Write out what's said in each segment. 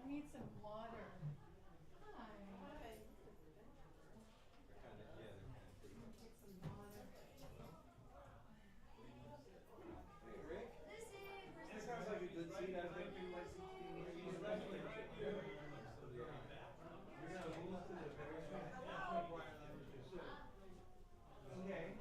need some water. Hi. Get some water. Hey, Rick. That sounds like a good seat. I've been through like 16 years. You're gonna move to the very front. Okay.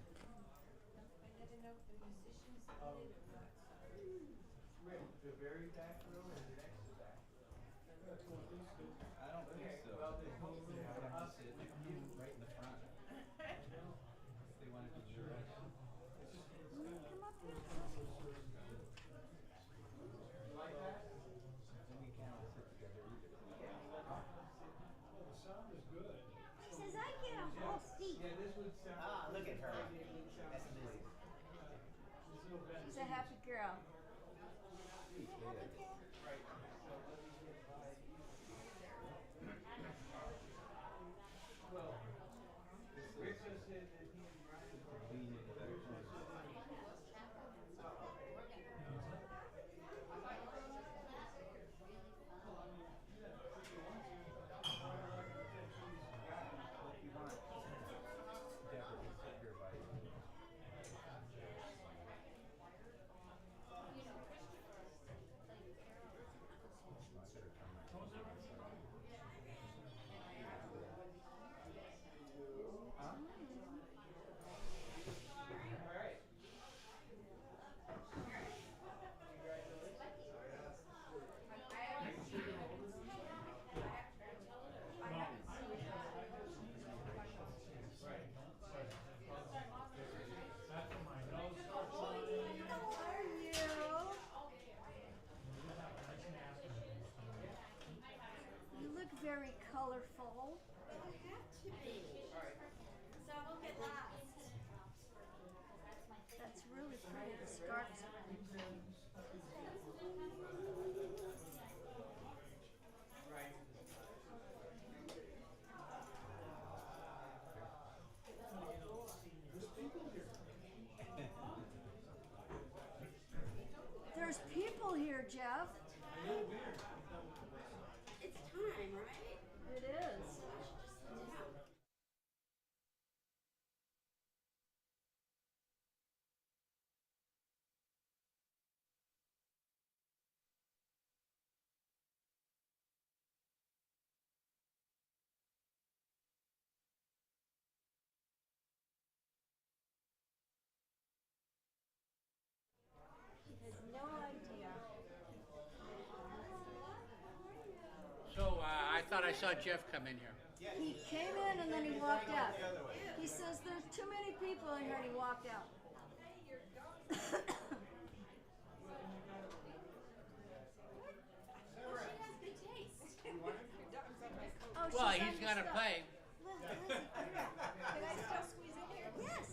I never know if the musicians need it or not. Rick, the very back row or the next to back? I don't think so. Well, there's no room They for want us. to sit right in the front. They want to be sure. Come up here. You like that? Then we can't all sit together either. The sound is good. She says, I get a whole seat. Yeah, this would sound. Ah, look at her. That's amazing. She's a happy girl. Right. So let me get by. Well, Rick just said that he and Brian were. Lean into that corner. What you want? Deborah can sit here by you. I better turn my phone on. Huh? All right. That's when my nose starts How are you? You look very colorful. I have to be. So I won't get lost. That's really pretty. The scarf's Right. There's people here, Jeff. It's time, right? It is. So I should just sit down. She has no idea. So I thought I saw Jeff come in here. He came in and then he walked out. He says there's too many people in here and he walked out. She has good taste. Oh, Well, she's he's got to stuff. play. Lizzie, come here. Can I still squeeze in here? Yes.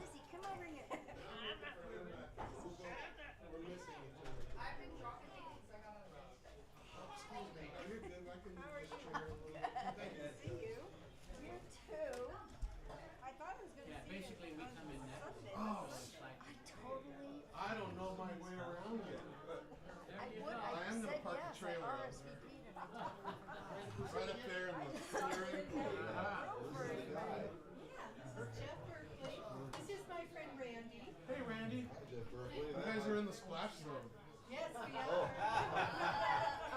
Lizzie, come over here. See you. You too. I thought I was going to Yeah, see you basically we on come in that. Sunday. It's like, I totally. I don't know my way around yet. I would. I am said gonna park the yes. trailer I out RSVP'd and I Right up there in the clearing. Jeff Berkeley. This is my friend Randy. Hey, Randy. You guys are in the splash zone. Yes, we are.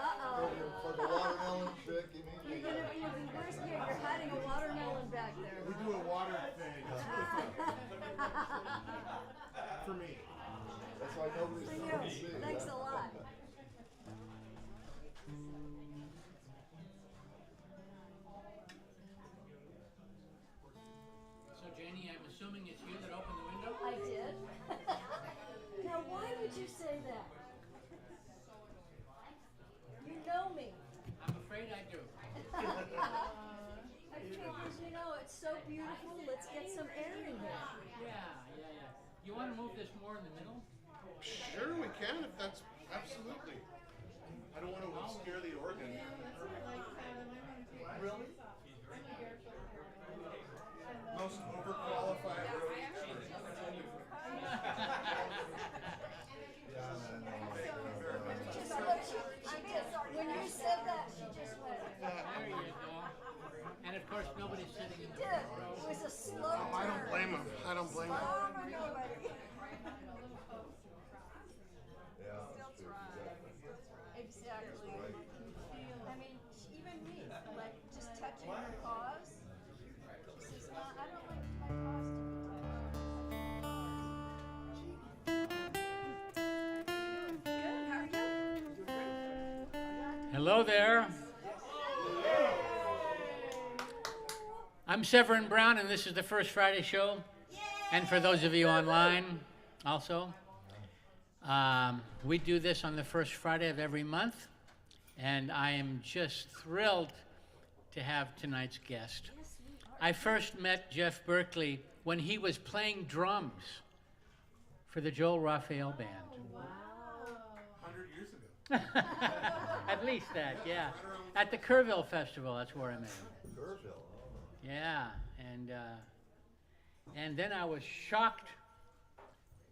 Uh-oh. For the watermelon trick, you mean? You're gonna be even worse here. You're hiding a watermelon back there. We do a water thing. It's really fun. For me. That's why nobody's For coming to you. see. Thanks a lot. so Jenny, I'm assuming it's you that opened the window? I did. Now, why would you say that? You know me. I'm afraid I do. I figured, you know, it's so beautiful. Let's get some air in here. Yeah. You want to move this more in the middle? Sure, we can if that's absolutely. I don't want to obscure the organ. Really? Most overqualified Pause. He says, I don't like my pause to be Good, how are you? Hello there. I'm Severin Browne, and this is the First Friday show. And for those of you online, also, we do this on the first Friday of every month, and I am just thrilled to have tonight's guest. I first met Jeff Berkeley when he was playing drums for the Joel Raphael Band. 100 years ago. At least that, yeah. At the Kerrville Festival, that's where I met him. Kerrville. Yeah, and then I was shocked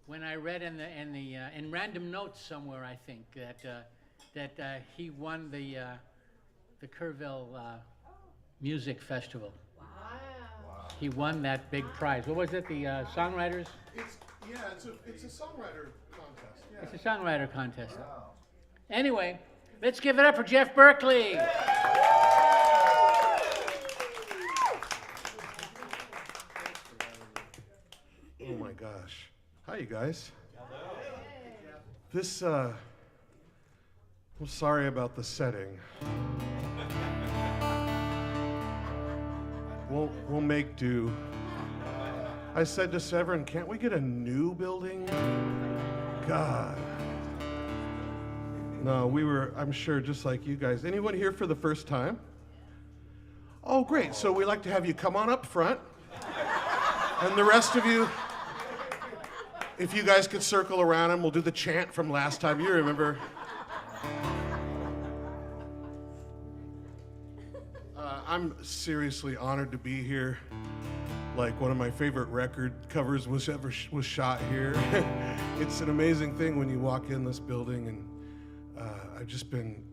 when I read in Random Notes somewhere, I think, that he won the Kerrville Music Festival. Wow. He won that big prize. What was it? The songwriters? It's a songwriter contest. Yeah. It's a songwriter contest. Wow. Anyway, let's give it up for Jeff Berkeley. Oh my gosh. Hi, you guys. This, I'm sorry about the setting. We'll make do. I said to Severin, can't we get a new building? God. No, we were, I'm sure, just like you guys. Anyone here for the first time? Oh, great. So we'd like to have you come on up front. And the rest of you, if you guys could circle around and we'll do the chant from last time. You remember? I'm seriously honored to be here. Like one of my favorite record covers was shot here. It's an amazing thing when you walk in this building, and I've just been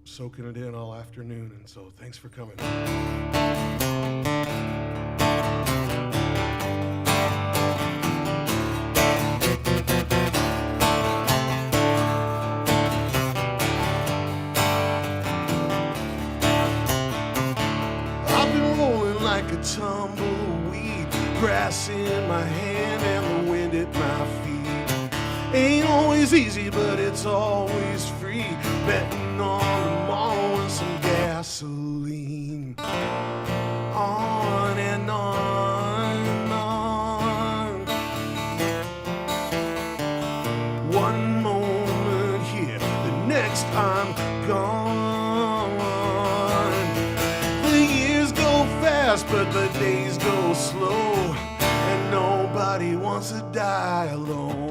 soaking it in all afternoon, and so thanks for coming. Tumbleweed, grass in my hand and the wind at my feet. Ain't always easy, but it's always free. Betting on tomorrow and some gasoline. On and on and on. One moment here, the next I'm gone. But the days go slow, and nobody wants to die alone.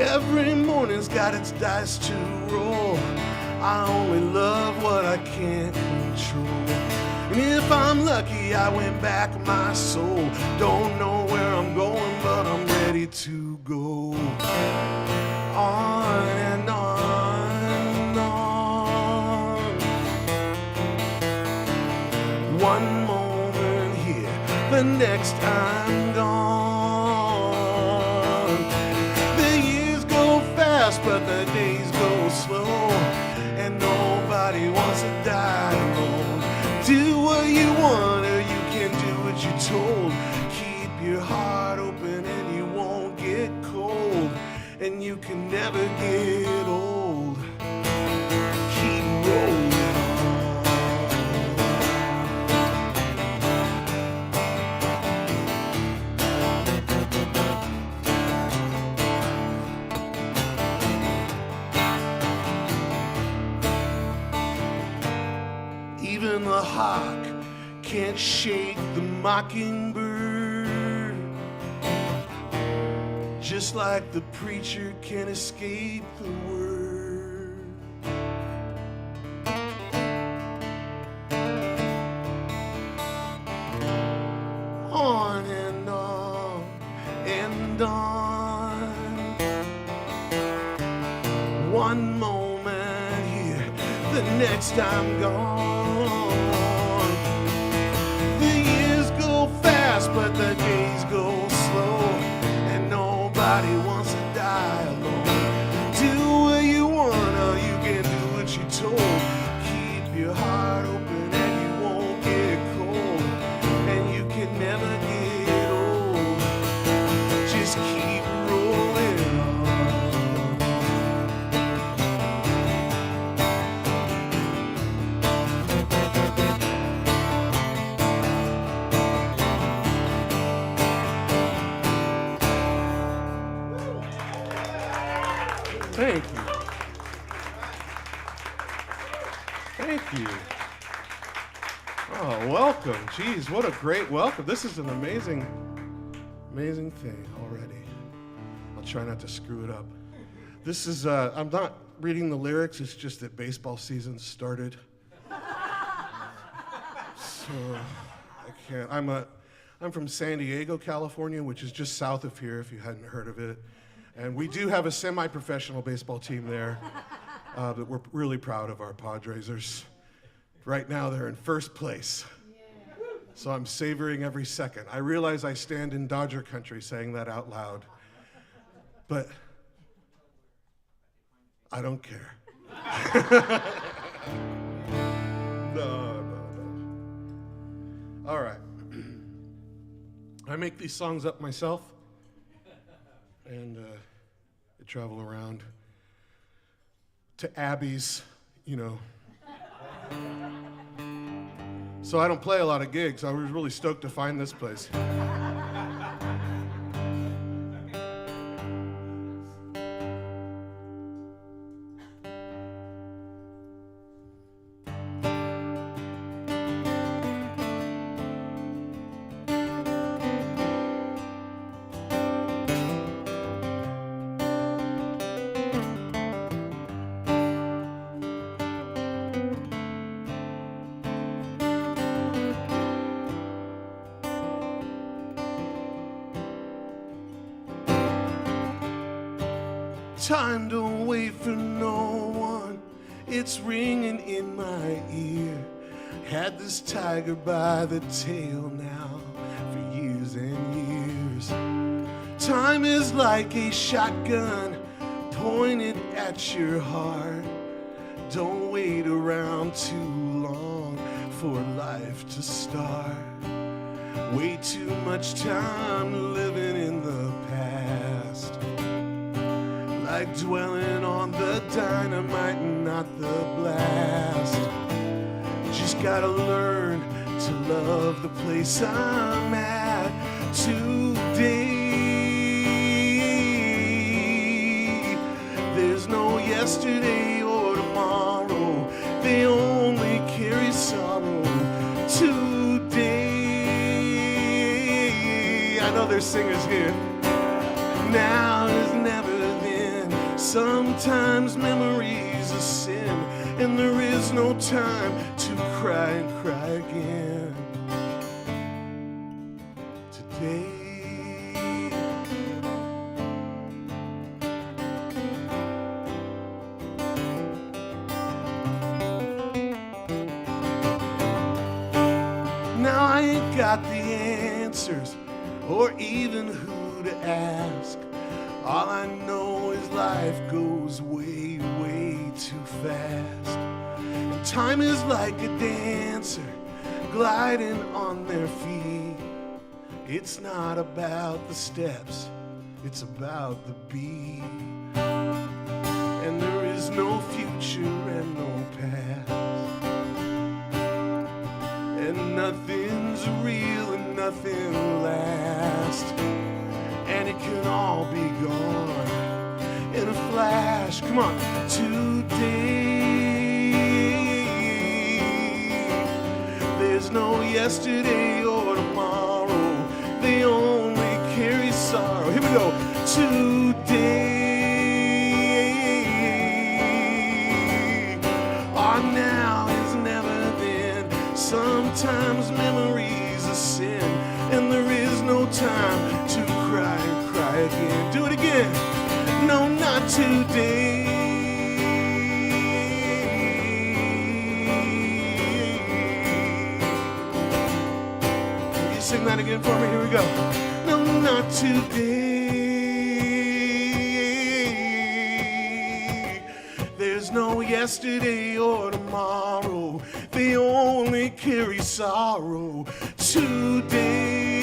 Every morning's got its dice to roll. I only love what I can't control. And if I'm lucky, I win back my soul. Don't know where I'm going, but I'm ready to go. On and on and on. One moment here, the next I'm gone. The years go fast, but the days go slow. And nobody wants to die alone. Do what you want, or you can do what you're told. Keep your heart open and you won't get cold. And you can never get old. Keep rolling Even the hawk can't shake the mockingbird. Just like the preacher can't escape the word. On and on and on. One moment here, the next I'm gone. but the days go slow, and nobody wants to die alone. Do what you wanna, you can do what you're told. Keep your heart open and you won't get cold, and you can never get old. Just keep rolling on. Thank you. Thank you. Oh, welcome. Geez, what a great welcome. This is an amazing thing already. I'll try not to screw it up. This is, I'm not reading the lyrics, it's just that baseball season started. So, I can't. I'm from San Diego, California, which is just south of here, if you hadn't heard of it. And we do have a semi-professional baseball team there that we're really proud of, our Padres. Right now, they're in first place. So I'm savoring every second. I realize I stand in Dodger country saying that out loud, but I don't care. No. All right. I make these songs up myself, and I travel around to abbeys, you know. So I don't play a lot of gigs. I was really stoked to find this place. Time don't wait for no one, it's ringing in my ear. Had this tiger by the tail now for years and years. Time is like a shotgun pointed at your heart. Don't wait around too long for life to start. Way too much time living in the past, like dwelling on the dynamite and not the blast. Just gotta learn to love the place I'm at today. There's no yesterday or tomorrow, they only carry sorrow today. I know there's singers here. Now is never then. Sometimes memory's a sin, and there is no time to cry and cry again. Today, now I ain't got the answers or even who to ask. All I know is life goes way, way too fast. And time is like a dancer gliding on their feet. It's not about the steps, it's about the beat. And there is no future and no past, and nothing's real and nothing lasts. And it can all be gone in a flash. Come on. Today, there's no yesterday or tomorrow, they only carry sorrow. Here we go. Today, our now is never then. Sometimes memory's a sin, and there is no time to cry and cry again. Do it again. No, not today. You Sing that again for me. Here we go. No, not today. There's no yesterday or tomorrow. They only carry sorrow today.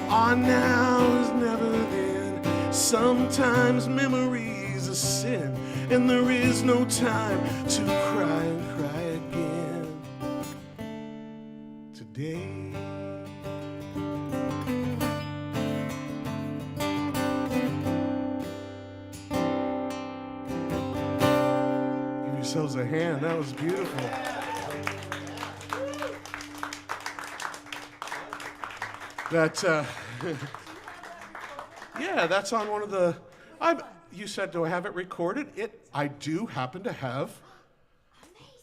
Our now is never then. Sometimes memory's a sin, and there is no time to cry and cry again. Today. Give yourselves a hand. That was beautiful. That, yeah, that's on one of the. You said, do I have it recorded? I do happen to have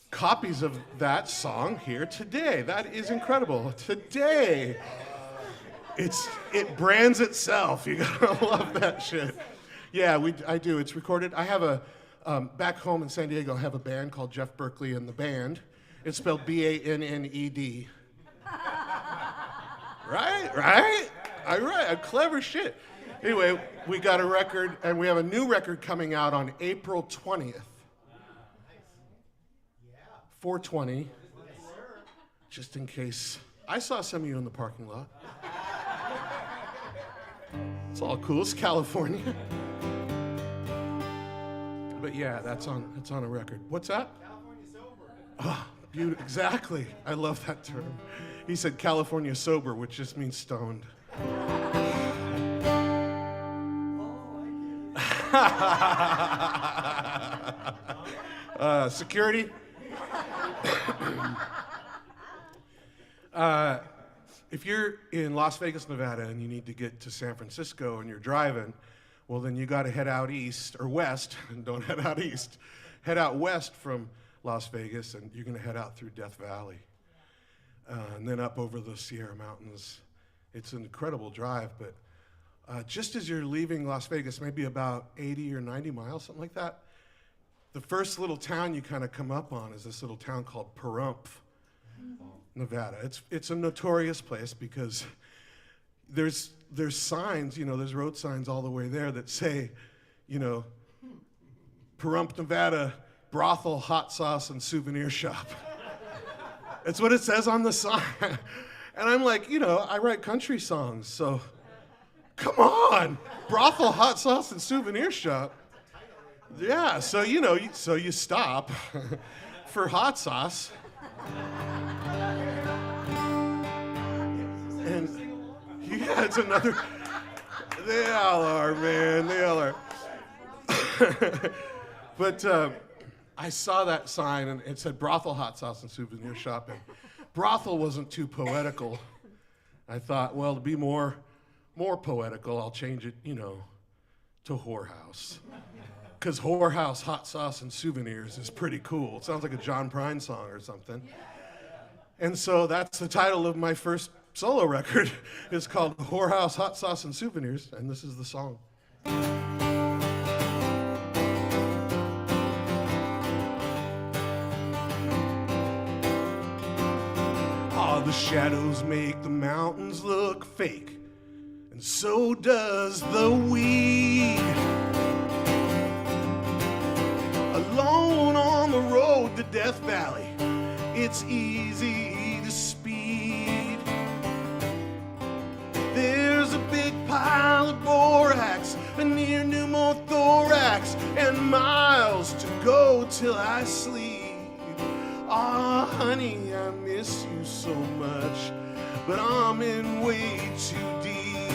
copies of that song here today. That is incredible. Today, it brands itself. You gotta love that shit. Yeah, I do. It's recorded. I have a back home in San Diego. I have a band called Jeff Berkeley and the Band. It's spelled Banned. Right. All right. Clever shit. Anyway, we got a record, and we have a new record coming out on April 20th. 420. Just in case. I saw some of you in the parking lot. It's all cool. It's California. But yeah, that's on a record. What's that? California sober. Oh, beautiful. Exactly. I love that term. He said California sober, which just means stoned. Security. If you're in Las Vegas, Nevada, and you need to get to San Francisco and you're driving, well, then you got to head out east or west, and don't head out east. Head out west from Las Vegas, and you're going to head out through Death Valley, and then up over the Sierra Mountains. It's an incredible drive, but just as you're leaving Las Vegas, maybe about 80 or 90 miles, something like that, the first little town you kind of come up on is this little town called Pahrump, Nevada. It's a notorious place because there's signs, there's road signs all the way there that say, Pahrump, Nevada, brothel, hot sauce, and souvenir shop. That's what it says on the sign. And I'm like, I write country songs, so come on, brothel, hot sauce, and souvenir shop. Yeah, so you stop for hot sauce. And yeah, it's another. They all are, man. They all are. But I saw that sign, and it said brothel, hot sauce, and souvenir shop. And brothel wasn't too poetical. I thought, well, to be more poetical, I'll change it, to whorehouse. Because whorehouse, hot sauce, and souvenirs is pretty cool. It sounds like a John Prine song or something. And so that's the title of my first solo record. It's called Whorehouse, Hot Sauce, and Souvenirs, and this is the song. The shadows make the mountains look fake, and so does the weed. Alone on the road to Death Valley, it's easy to speed. There's a big pile of borax, a near pneumothorax, and miles to go till I sleep. Ah, honey, I miss you so much, but I'm in way too deep.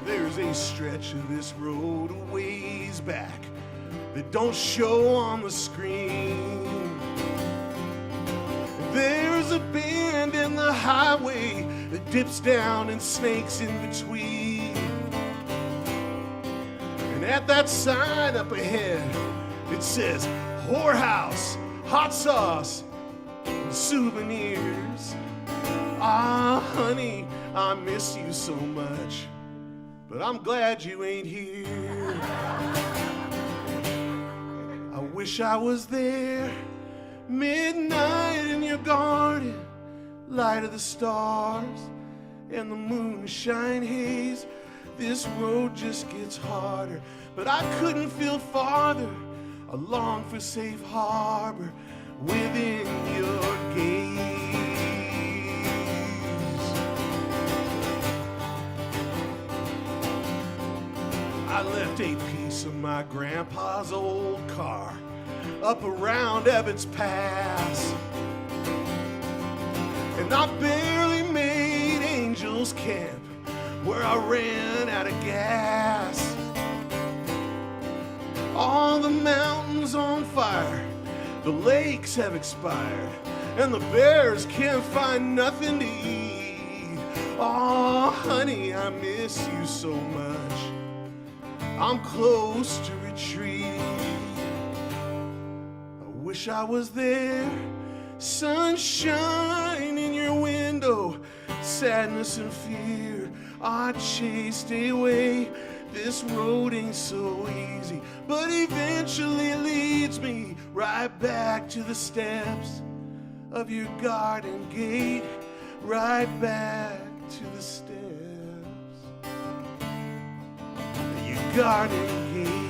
There's a stretch of this road a ways back that don't show on the screen. There's a bend in the highway that dips down and snakes in between. At that sign up ahead, it says, whorehouse, hot sauce, and souvenirs. Ah, honey, I miss you so much, but I'm glad you ain't here. I wish I was there, midnight in your garden, light of the stars and the moonshine haze. This road just gets harder, but I couldn't feel farther. I long for safe harbor within your gaze. I left a piece of my grandpa's old car up around Ebbets Pass, and I barely made Angels Camp where I ran out of gas. All the mountains on fire, the lakes have expired, and the bears can't find nothing to eat. Oh, honey, I miss you so much. I'm close to retreat. I wish I was there, sunshine in your window, sadness and fear I chased away. This road ain't so easy, but eventually leads me right back to the steps of your garden gate, right back to the steps of your garden gate.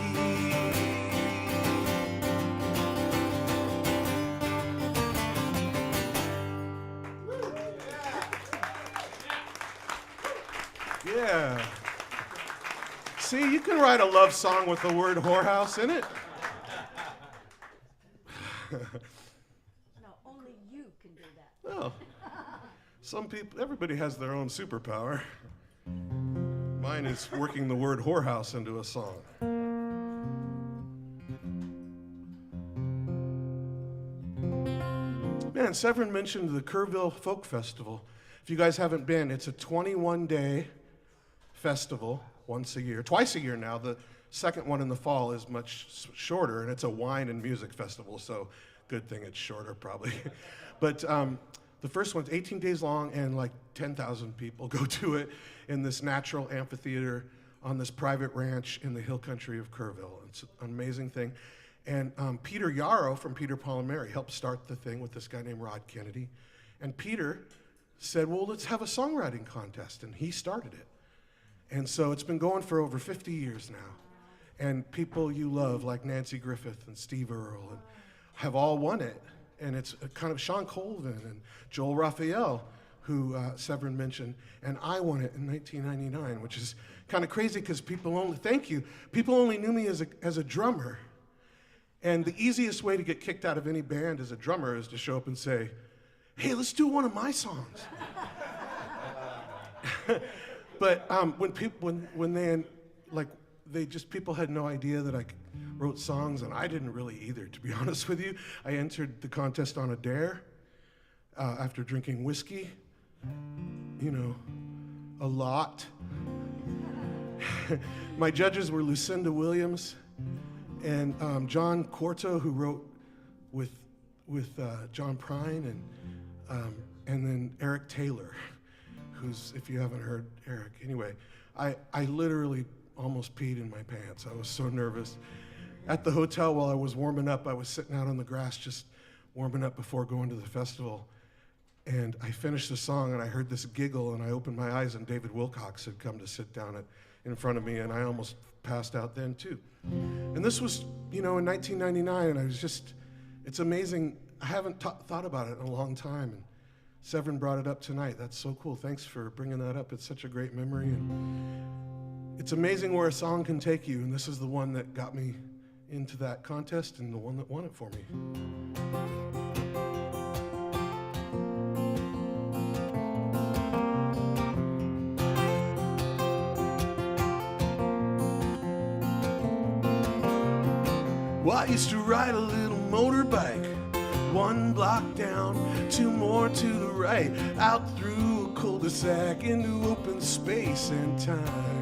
Yeah. See, you can write a love song with the word whorehouse in it. No, only you can do that. Well, some people, everybody has their own superpower. Mine is working the word whorehouse into a song. Man, Severin mentioned the Kerrville Folk Festival. If you guys haven't been, it's a 21-day festival once a year, twice a year now. The second one in the fall is much shorter, and it's a wine and music festival, so good thing it's shorter probably. But the first one's 18 days long, and like 10,000 people go to it in this natural amphitheater on this private ranch in the hill country of Kerrville. It's an amazing thing. And Peter Yarrow from Peter, Paul, and Mary helped start the thing with this guy named Rod Kennedy. And Peter said, well, let's have a songwriting contest, and he started it. And so it's been going for over 50 years now. And people you love, like Nancy Griffith and Steve Earle, and have all won it. And it's kind of Sean Colvin and Joel Raphael, who Severin mentioned, and I won it in 1999, which is kind of crazy because people only knew me as a drummer. And the easiest way to get kicked out of any band as a drummer is to show up and say, hey, let's do one of my songs. But people had no idea that I wrote songs, and I didn't really either, to be honest with you. I entered the contest on a dare after drinking whiskey, a lot. My judges were Lucinda Williams and John Corto, who wrote with John Prine, and then Eric Taylor, who's, if you haven't heard Eric, anyway, I literally almost peed in my pants. I was so nervous. At the hotel while I was warming up, I was sitting out on the grass just warming up before going to the festival, and I finished the song and I heard this giggle, and I opened my eyes and David Wilcox had come to sit down in front of me, and I almost passed out then too. And this was, in 1999, and it's amazing. I haven't thought about it in a long time, and Severin brought it up tonight. That's so cool. Thanks for bringing that up. It's such a great memory, and it's amazing where a song can take you, and this is the one that got me into that contest and the one that won it for me. Well, I used to ride a little motorbike, 1 block down, 2 more to the right, out through a cul-de-sac into open space and time.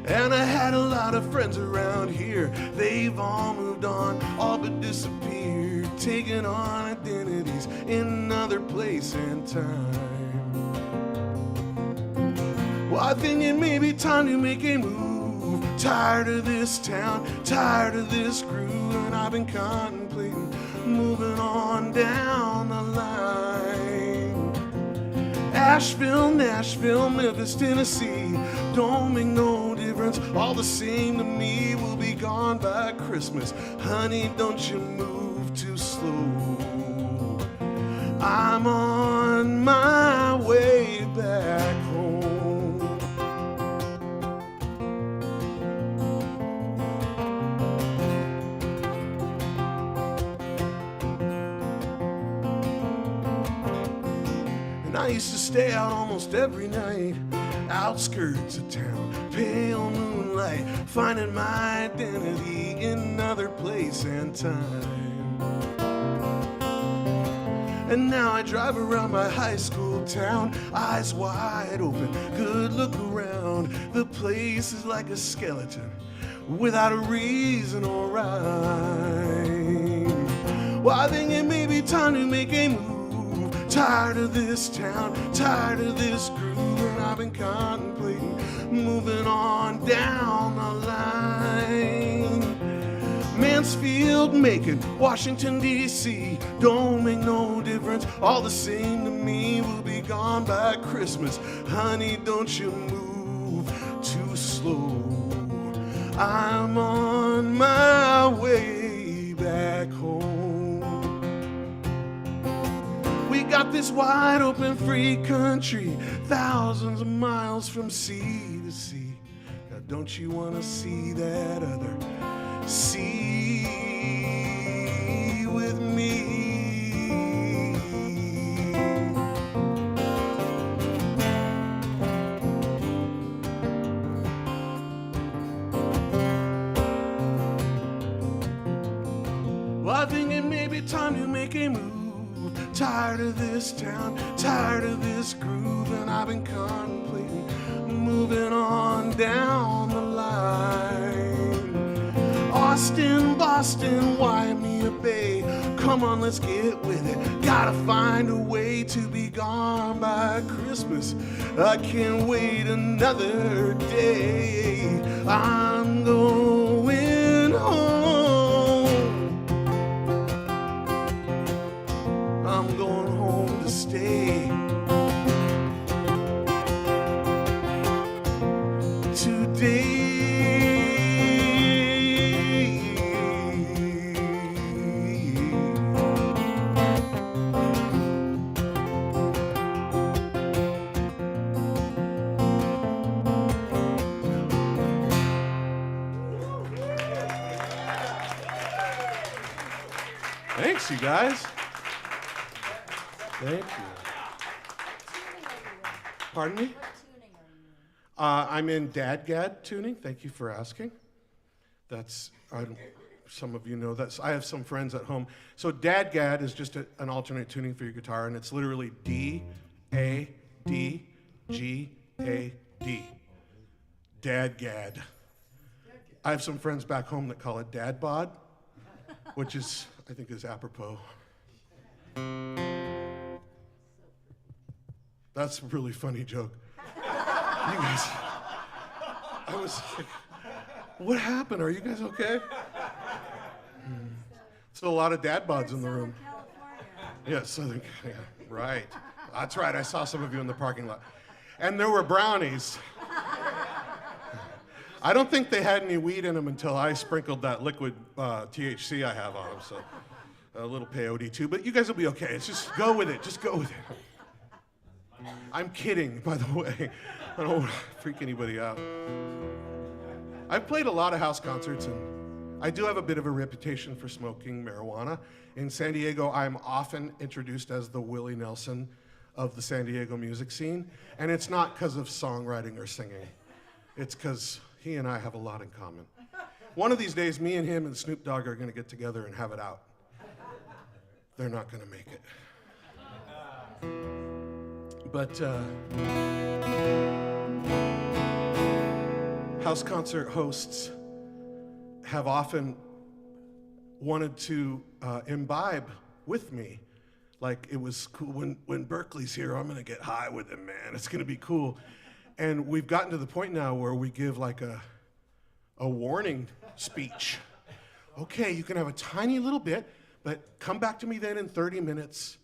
And I had a lot of friends around here. They've all moved on, all but disappeared, taking on identities in another place and time. Well, I think it may be time to make a move Tired of this town, tired of this groove, and I've been contemplating moving on down the line. Asheville, Nashville, Memphis, Tennessee, don't make no difference, all the same to me. We'll be gone by Christmas. Honey, don't you move too slow. I'm on my way back home. And I used to stay out almost every night, outskirts of town, pale moonlight, finding my identity in another place and time. And now I drive around my high school town, eyes wide open, good look around. The place is like a skeleton, without a reason or rhyme. Well, I think it may be time to make a move. Tired of this town, tired of this groove, and I've been contemplating moving on down the line. Mansfield, Macon, Washington, D.C., don't make no difference, all the same to me. We'll be gone by Christmas. Honey, don't you move too slow. I'm on my way back home. We got this wide open free country, thousands of miles from sea to sea. Now don't you want to see that other sea with me? Well, I think it may be time to make a move. Tired of this town, tired of this groove, and I've been contemplating moving on down the line. Austin, Boston, Waimea Bay, come on, let's get with it. Gotta find a way to be gone by Christmas. I can't wait another day. I'm going home. I'm going home to stay. Thanks, you guys. Thank you. Pardon me? I'm in Dadgad tuning. Thank you for asking. That's, some of you know that. I have some friends at home. So Dadgad is just an alternate tuning for your guitar, and it's literally D, A, D, G, A, D. Dadgad. I have some friends back home that call it Dad Bod, which is, I think, is apropos. That's a really funny joke. You guys, I was like, what happened? Are you guys okay? So a lot of dad bods in the room. Yeah, Southern California, right. That's right, I saw some of you in the parking lot. And there were brownies. I don't think they had any weed in them until I sprinkled that liquid THC I have on them, so a little peyote too, but you guys will be okay. It's just go with it, just go with it. I'm kidding, by the way. I don't want to freak anybody out. I've played a lot of house concerts, and I do have a bit of a reputation for smoking marijuana. In San Diego, I'm often introduced as the Willie Nelson of the San Diego music scene, and it's not because of songwriting or singing. It's because he and I have a lot in common. One of these days, me and him and Snoop Dogg are going to get together and have it out. They're not going to make it. But house concert hosts have often wanted to imbibe with me. Like, it was cool when Berkeley's here, I'm gonna get high with him, man. It's gonna be cool. And we've gotten to the point now where we give like a a warning speech. Okay, you can have a tiny little bit, but come back to me then in 30 minutes.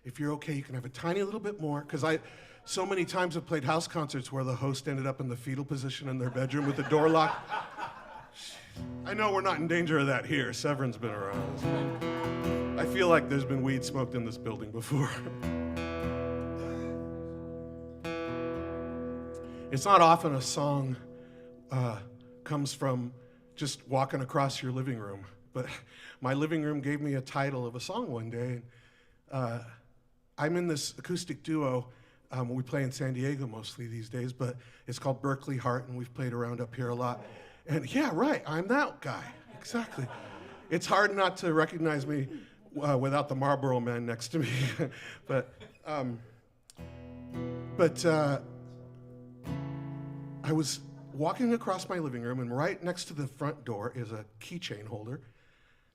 If you're okay, you can have a tiny little bit more, because I so many times have played house concerts where the host ended up in the fetal position in their bedroom with the door locked. I know we're not in danger of that here. Severin's been around. I feel like there's been weed smoked in this building before. It's not often a song comes from just walking across your living room, but my living room gave me a title of a song one day. I'm in this acoustic duo. We play in San Diego mostly these days, but it's called Berkeley Heart, and we've played around up here a lot. And yeah, right, I'm that guy, exactly. It's hard not to recognize me without the Marlboro Man next to me, but I was walking across my living room, and right next to the front door is a keychain holder. It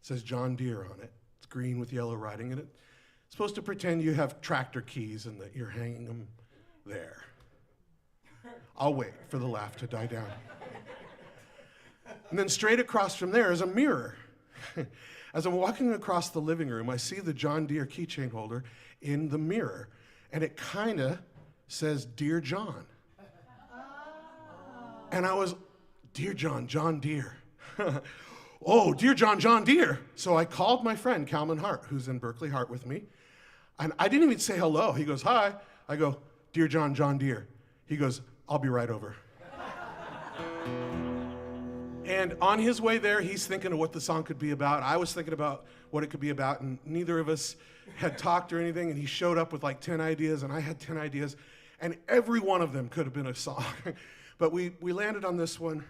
says John Deere on it. It's green with yellow writing in it. It's supposed to pretend you have tractor keys and that you're hanging them there. I'll wait for the laugh to die down. And then straight across from there is a mirror. As I'm walking across the living room, I see the John Deere keychain holder in the mirror, and it kind of says, Dear John. And I was, Dear John, John Deere. Oh, Dear John, John Deere. So I called my friend, Calvin Hart, who's in Berkeley Heart with me. And I didn't even say hello. He goes, hi. I go, Dear John, John Deere. He goes, I'll be right over. And on his way there, he's thinking of what the song could be about. I was thinking about what it could be about, and neither of us had talked or anything, and he showed up with like 10 ideas, and I had 10 ideas, and every one of them could have been a song. But we landed on this one.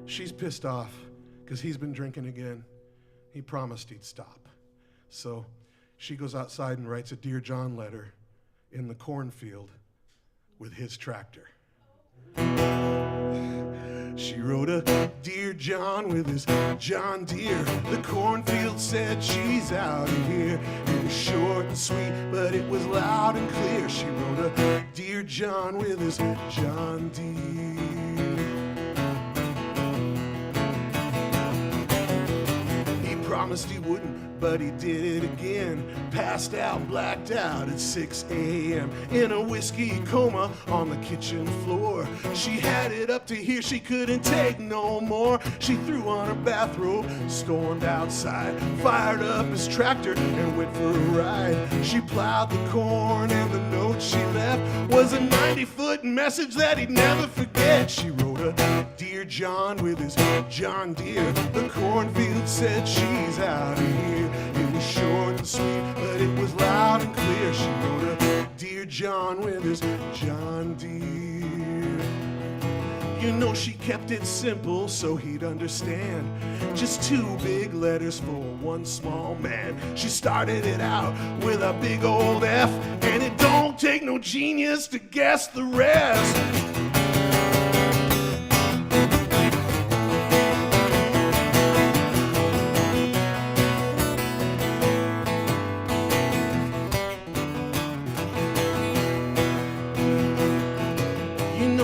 She's pissed off because he's been drinking again. He promised he'd stop. So she goes outside and writes a Dear John letter in the cornfield with his tractor. She wrote a Dear John with his John Deere. The cornfield said she's out of here. It was short and sweet, but it was loud and clear. She wrote a Dear John with his John Deere. He promised he wouldn't, but he did it again. Passed out, blacked out at 6 a.m. in a whiskey coma on the kitchen floor. She had it up to here, she couldn't take no more. She threw on her bathrobe, stormed outside, fired up his tractor and went for a ride. She plowed the corn, and the note she left was a 90-foot message that he'd never forget. She wrote a Dear John with his John Deere. The cornfield said she's out of here. It was short and sweet, but it was loud and clear. She wrote a Dear John with his John Deere. You know she kept it simple so he'd understand. Just 2 big letters for one small man. She started it out with a big old F, and it don't take no genius to guess the rest.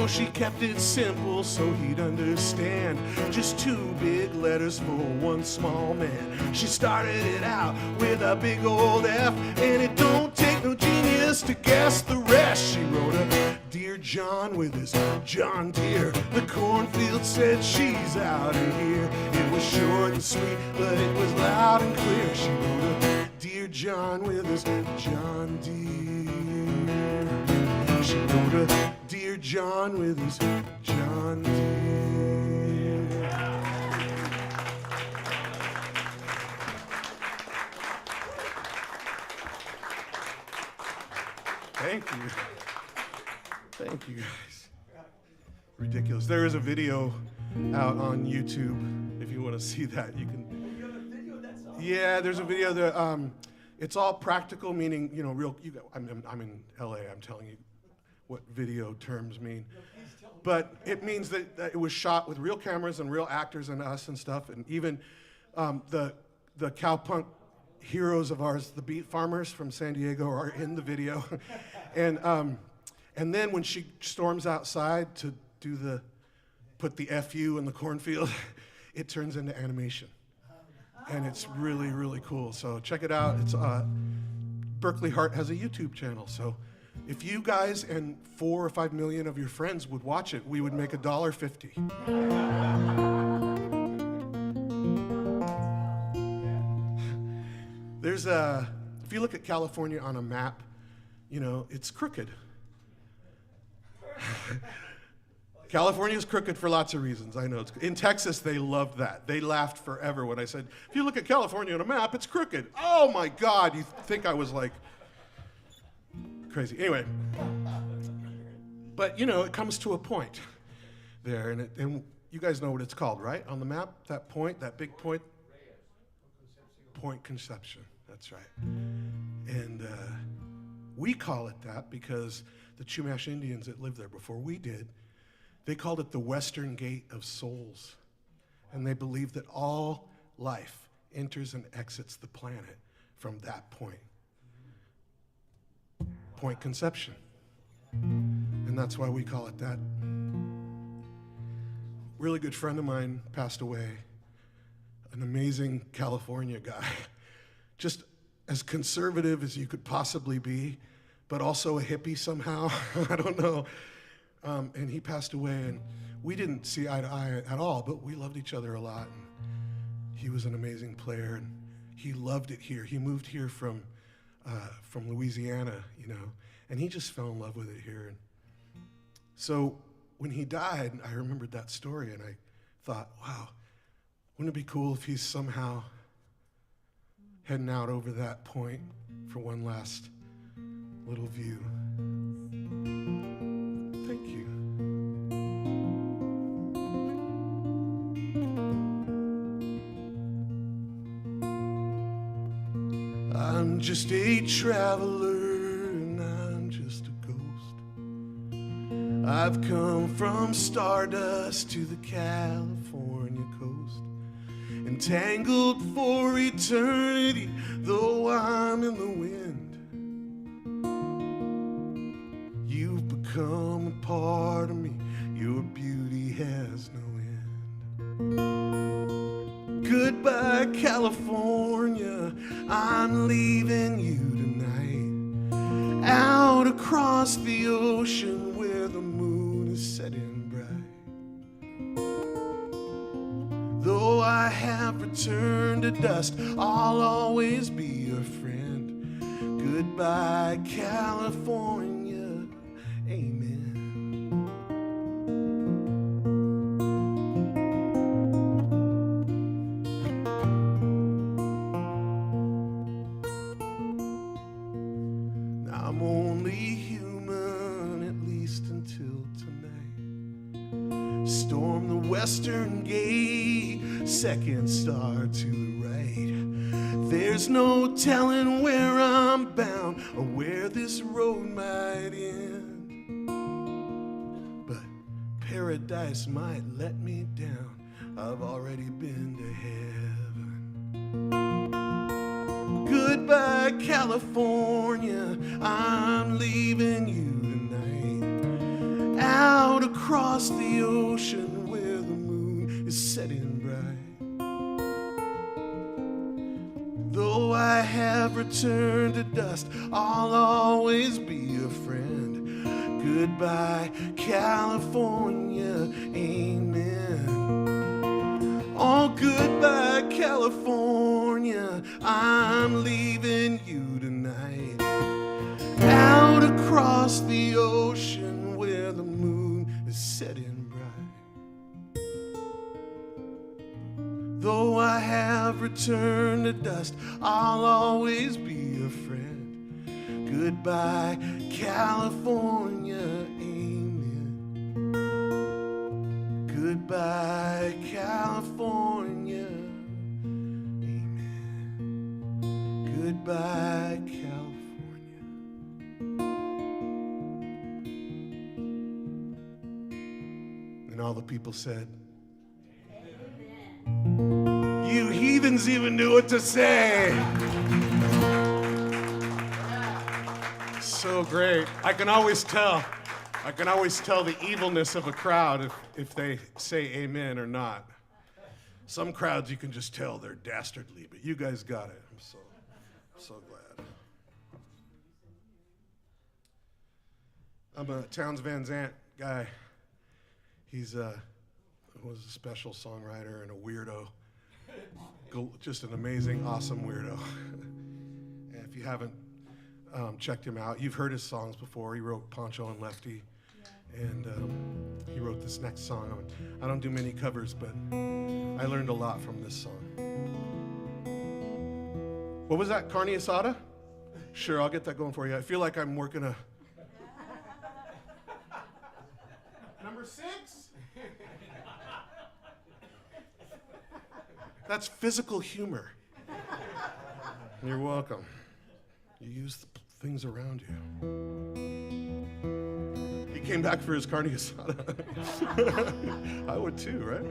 She kept it simple so he'd understand. Just 2 big letters for one small man. She started it out with a big old F, and it don't take no genius to guess the rest. She wrote a Dear John with his John Deere. The cornfield said she's out of here. It was short and sweet, but it was loud and clear. She wrote a Dear John with his John Deere. She wrote a Dear John with his John Deere. Thank you. Thank you guys. Ridiculous. There is a video out on YouTube. If you want to see that, you can. Yeah, there's a video that it's all practical, meaning real. I'm in LA. I'm telling you what video terms mean. But it means that it was shot with real cameras and real actors and us and stuff, and even the cowpunk heroes of ours, the beet farmers from San Diego, are in the video. And then when she storms outside to do the put the FU in the cornfield, it turns into animation. And it's really, really cool. So check it out. It's Berkeley Heart has a YouTube channel. So if you guys and 4 or 5 million of your friends would watch it, we would make $1.50. If you look at California on a map, you know, it's crooked. California is crooked for lots of reasons. I know. In Texas, they loved that. They laughed forever when I said, if you look at California on a map, it's crooked. Oh my God, you think I was like crazy. Anyway, but you know, it comes to a point there, and you guys know what it's called, right? On the map, that point, that big point? Point Conception, that's right. And we call it that because the Chumash Indians that lived there before we did, they called it the Western Gate of Souls. And they believed that all life enters and exits the planet from that point. Point Conception. And that's why we call it that. Really good friend of mine passed away. An amazing California guy. Just as conservative as you could possibly be, but also a hippie somehow. I don't know. And he passed away, and we didn't see eye to eye at all, but we loved each other a lot. And he was an amazing player, and he loved it here. He moved here from Louisiana, you know, and he just fell in love with it here. And so when he died, I remembered that story, and I thought, wow, wouldn't it be cool if he's somehow heading out over that point for one last little view? Thank you. I'm just a traveler and I'm just a ghost. I've come from stardust to the California coast, entangled for eternity, though I'm in the wind. You've become a part of me, your beauty has no end. Goodbye, California, I'm leaving you tonight, out across the ocean where the moon is setting bright. Though I have returned to dust, I'll always be your friend. Goodbye, California, amen. I'm only human, at least until tonight. Storm the Western Gate, second star to the right. There's no telling where I'm bound or where this road might end. But paradise might let me down. I've already been to heaven. Goodbye, California, I'm leaving you tonight, out across the ocean where the moon is setting bright. Though I have returned to dust, I'll always be your friend. Goodbye, California, amen. Oh, goodbye, California, I'm leaving you tonight, out across the ocean where the moon is setting bright. Though I have returned to dust, I'll always be your friend. Goodbye, California, amen. Goodbye, California, amen. Goodbye, California. And all the people said, amen. You heathens even knew what to say. So great. I can always tell. I can always tell the evilness of a crowd if they say amen or not. Some crowds you can just tell they're dastardly, but you guys got it. I'm so glad. I'm a Towns Van Zandt guy. He's was a special songwriter and a weirdo. Just an amazing, awesome weirdo. And if you haven't checked him out, you've heard his songs before. He wrote Poncho and Lefty. And he wrote this next song. I don't do many covers, but I learned a lot from this song. What was that, carne asada? Sure, I'll get that going for you. I feel like I'm working a... Number 6? That's physical humor. You're welcome. You use the things around you. He came back for his carne asada. I would too, right?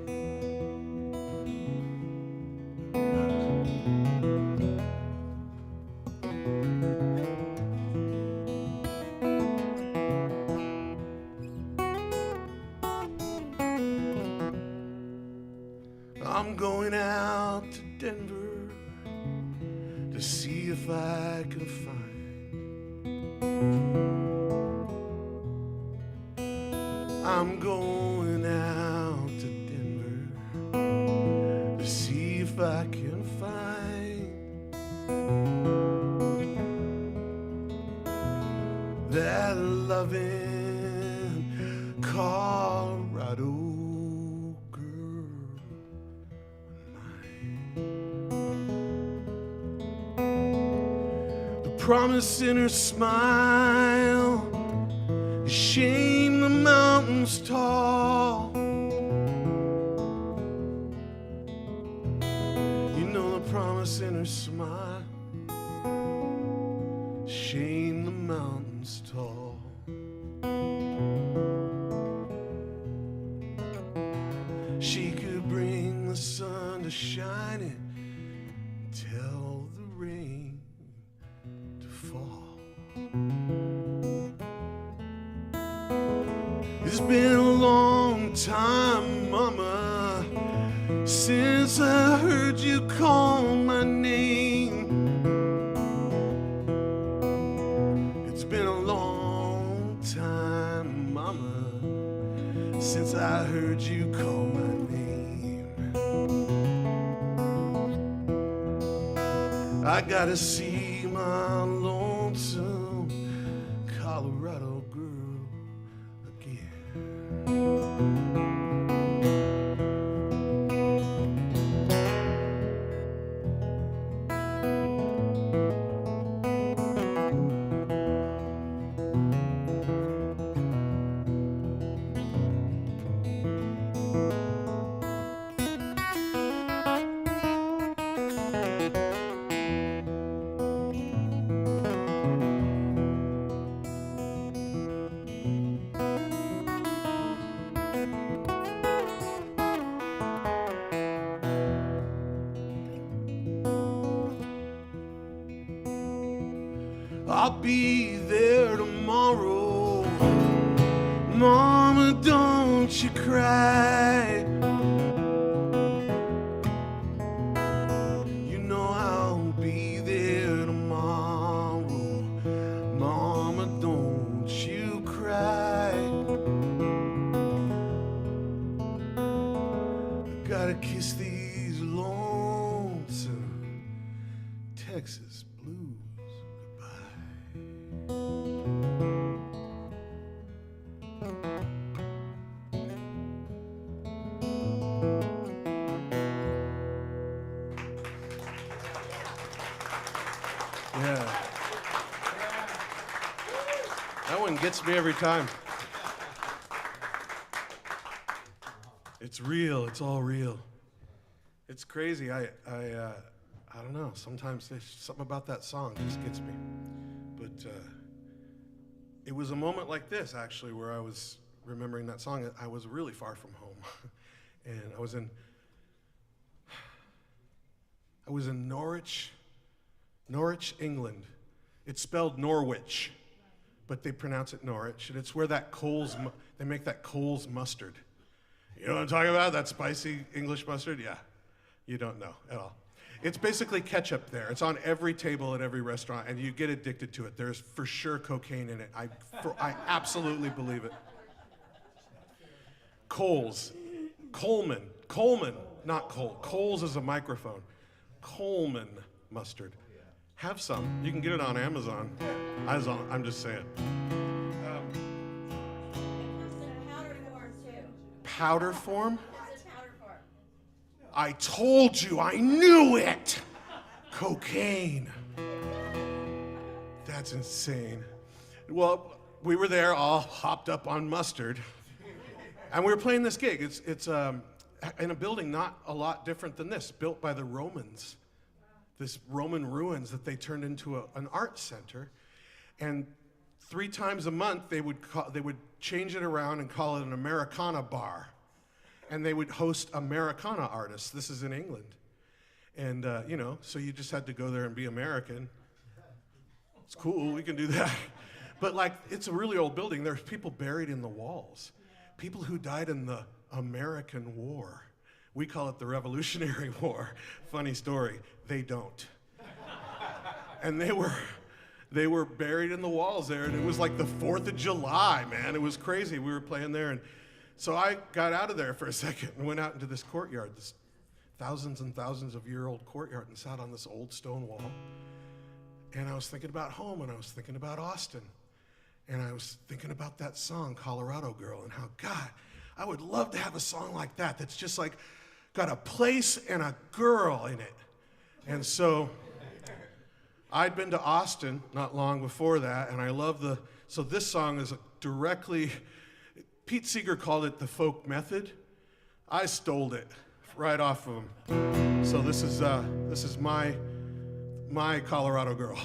I'm going out to Denver to see if I can find. I'm going out to Denver to see if I can find that loving Colorado. Promise in her smile, shame the mountains tall. You know the promise in her smile, shame the mountains tall. She could bring the sun to shine and tell the rain fall. It's been a long time, Mama, since I heard you call my name. It's been a long time, Mama, since I heard you call my name. I gotta see my lonesome Colorado girl again. I'll be there tomorrow. Mama, don't you cry. You know I'll be there tomorrow. Mama, don't you cry. I gotta kiss these lonesome Texas blues. Yeah. That one gets me every time. It's real. It's all real. It's crazy. I don't know. Sometimes there's something about that song just gets me. But it was a moment like this, actually, where I was remembering that song. I was really far from home. And I was in Norwich, England. It's spelled Norwich, but they pronounce it Norwich, and it's where that they make that Coles mustard. You know what I'm talking about? That spicy English mustard? Yeah, you don't know at all. It's basically ketchup there. It's on every table at every restaurant, and you get addicted to it. There's for sure cocaine in it. I absolutely believe it. Coles. Coleman, not Cole. Coles is a microphone. Coleman mustard. Have some. You can get it on Amazon. I'm just saying. Powder form? I told you, I knew it! Cocaine. That's insane. Well, we were there all hopped up on mustard, and we were playing this gig. It's in a building not a lot different than this, built by the Romans. This Roman ruins that they turned into an art center. And 3 times a month, they would change it around and call it an Americana bar. And they would host Americana artists. This is in England. And, so you just had to go there and be American. It's cool, we can do that. But, it's a really old building. There's people buried in the walls. People who died in the American War. We call it the Revolutionary War. Funny story, they don't. And they were buried in the walls there, and it was like the 4th of July, man. It was crazy. We were playing there, and so I got out of there for a second and went out into this courtyard, this thousands and thousands of year old courtyard, and sat on this old stone wall. And I was thinking about home, and I was thinking about Austin. And I was thinking about that song, Colorado Girl, and how, God, I would love to have a song like that that's just like got a place and a girl in it. And so I'd been to Austin not long before that, and I love so this song is directly, Pete Seeger called it the folk method. I stole it right off of him. So this is my Colorado Girl.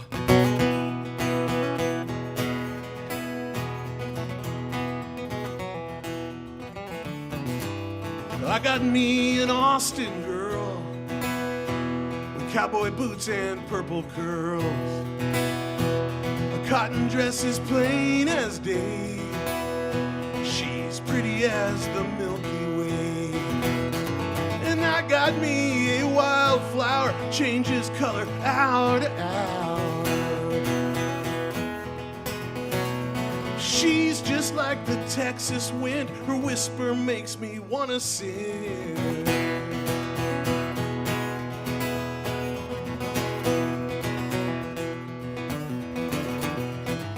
I got me an Austin girl with cowboy boots and purple curls, a cotton dress as plain as day. She's pretty as the Milky Way. And I got me a wildflower, changes color hour to hour. She's just like the Texas wind. Her whisper makes me wanna sing.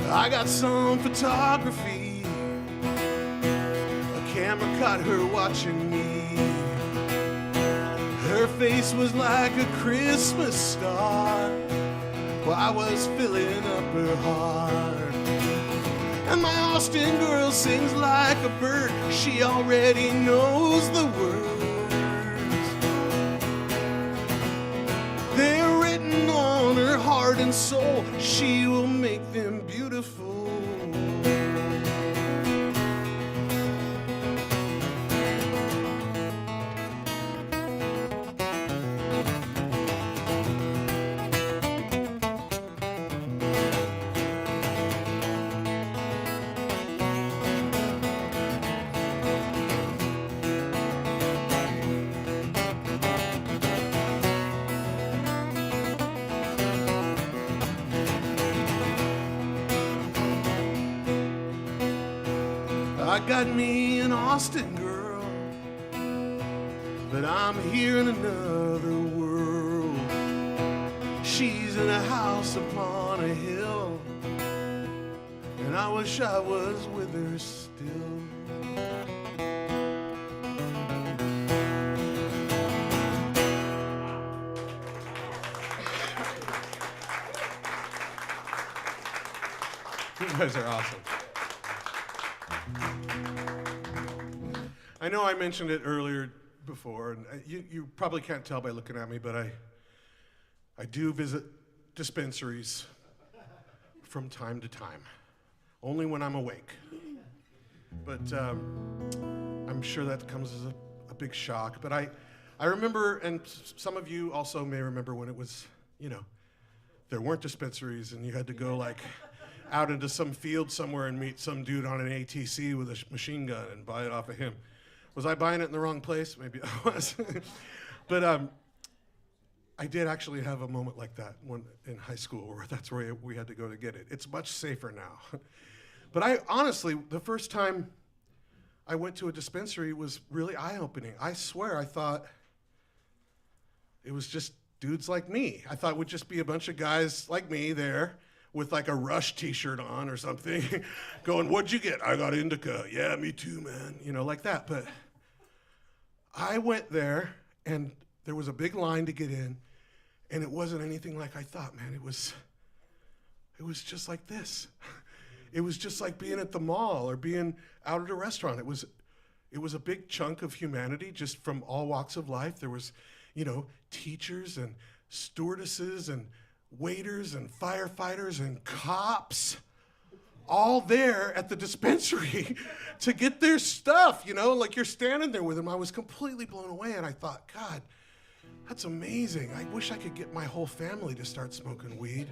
I got some photography. A camera caught her watching me. Her face was like a Christmas star while I was filling up her heart. And my Austin girl sings like a bird. She already knows the words. They're written on her heart and soul. She will make them beautiful. I got me an Austin girl, but I'm here in another world. She's in a house upon a hill, and I wish I was with her still. You guys are awesome. I know I mentioned it earlier before, and you probably can't tell by looking at me, but I do visit dispensaries from time to time, only when I'm awake. But I'm sure that comes as a big shock. But I remember, and some of you also may remember when it was, there weren't dispensaries and you had to go out into some field somewhere and meet some dude on an ATC with a machine gun and buy it off of him. Was I buying it in the wrong place? Maybe I was. But I did actually have a moment like that one in high school where that's where we had to go to get it. It's much safer now. But I honestly, the first time I went to a dispensary was really eye-opening. I swear I thought it was just dudes like me. I thought it would just be a bunch of guys like me there with like a Rush t-shirt on or something, going, what'd you get? I got indica. Yeah, me too, man. You know, like that. But I went there, and there was a big line to get in, and it wasn't anything like I thought, man. It was just like this. It was just like being at the mall or being out at a restaurant. It was a big chunk of humanity just from all walks of life. There was, you know, teachers and stewardesses and waiters and firefighters and cops all there at the dispensary to get their stuff, you know, like you're standing there with them. I was completely blown away, and I thought, God, that's amazing. I wish I could get my whole family to start smoking weed.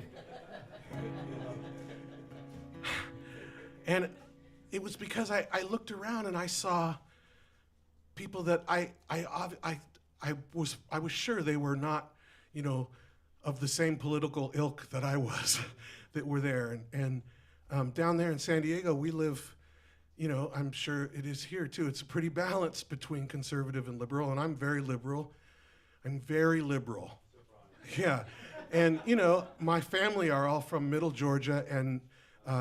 And it was because I looked around and I saw people that I was sure they were not, you know, of the same political ilk that I was, that were there. And down there in San Diego, we live, you know, I'm sure it is here too. It's a pretty balance between conservative and liberal, and I'm very liberal. I'm very liberal. Yeah. And, you know, my family are all from Middle Georgia and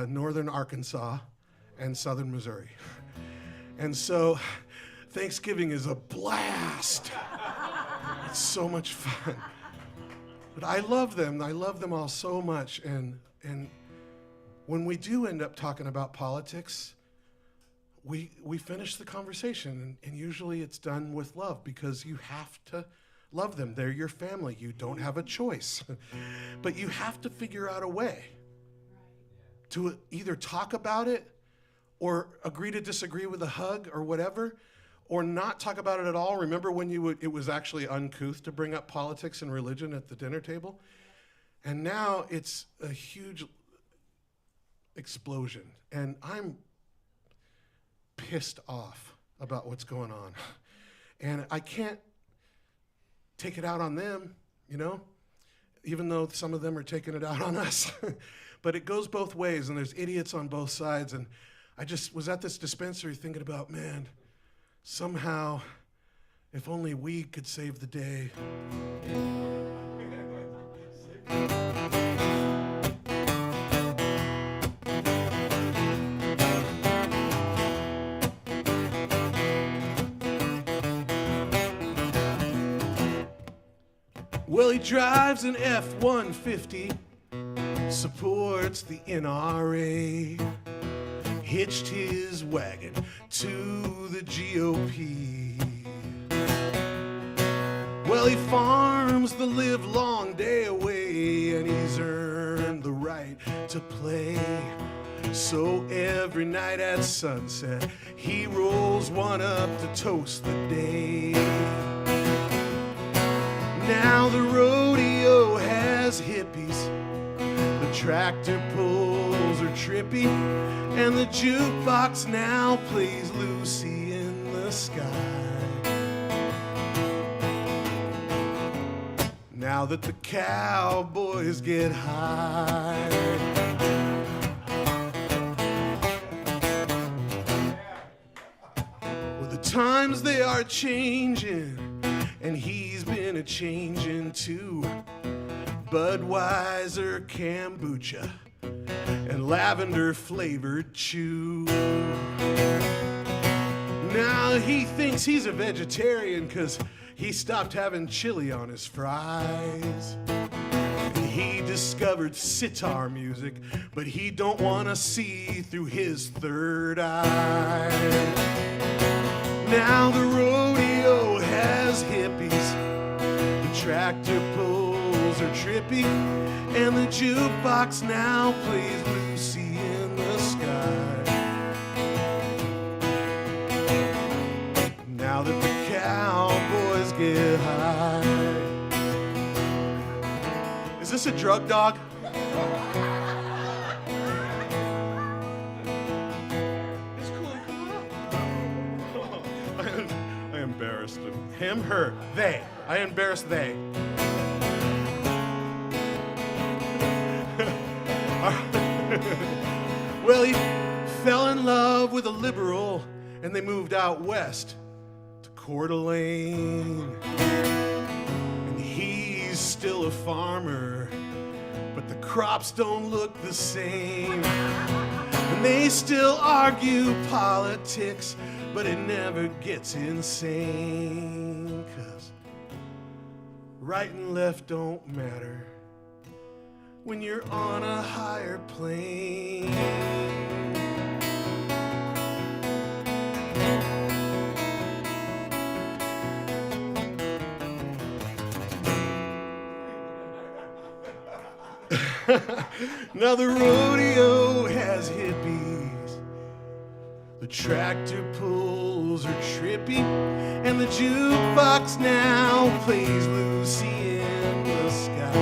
Northern Arkansas and Southern Missouri. And so Thanksgiving is a blast. It's so much fun. But I love them. I love them all so much. And when we do end up talking about politics, we finish the conversation. And usually it's done with love, because you have to love them. They're your family. You don't have a choice. But you have to figure out a way to either talk about it or agree to disagree with a hug or whatever, or not talk about it at all. Remember when it was actually uncouth to bring up politics and religion at the dinner table? And now it's a huge explosion. And I'm pissed off about what's going on. And I can't take it out on them, you know, even though some of them are taking it out on us. But it goes both ways, and there's idiots on both sides. And I just was at this dispensary thinking about, man, somehow, if only we could save the day. Well, he drives an F-150, supports the NRA, hitched his wagon to the GOP. Well, he farms the live long day away, and he's earned the right to play. So every night at sunset, he rolls one up to toast the day. Now the rodeo has hippies, the tractor pulls are trippy, and the jukebox now plays Lucy in the Sky. Now that the cowboys get high, well, the times they are changing, and he's been a-changing too. Budweiser kombucha and lavender-flavored chew. Now he thinks he's a vegetarian 'cause he stopped having chili on his fries. He discovered sitar music, but he don't want to see through his third eye. Now the rodeo has hippies, the tractor pulls are trippy, and the jukebox now plays Lucy in the Sky. Now that the cowboys get high. Is this a drug dog? Him, her, they. I embarrassed they. Well, he fell in love with a liberal, and they moved out west to Coeur d'Alene. And he's still a farmer, but the crops don't look the same. And they still argue politics, but it never gets insane. 'Cause right and left don't matter when you're on a higher plane. Now the rodeo has hippies, the tractor pulls are trippy, and the jukebox now plays Lucy in the Sky.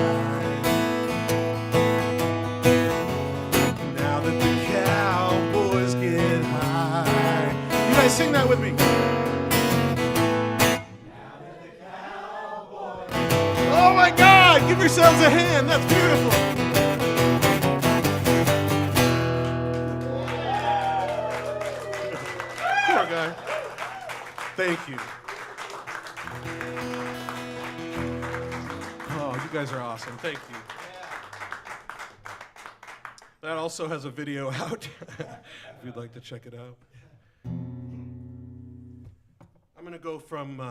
Now that the cowboys get high. You guys sing that with me. Oh my God, give yourselves a hand, that's beautiful. Poor guy. Thank you. Oh, you guys are awesome, thank you. That also has a video out, if you'd like to check it out. I'm gonna go from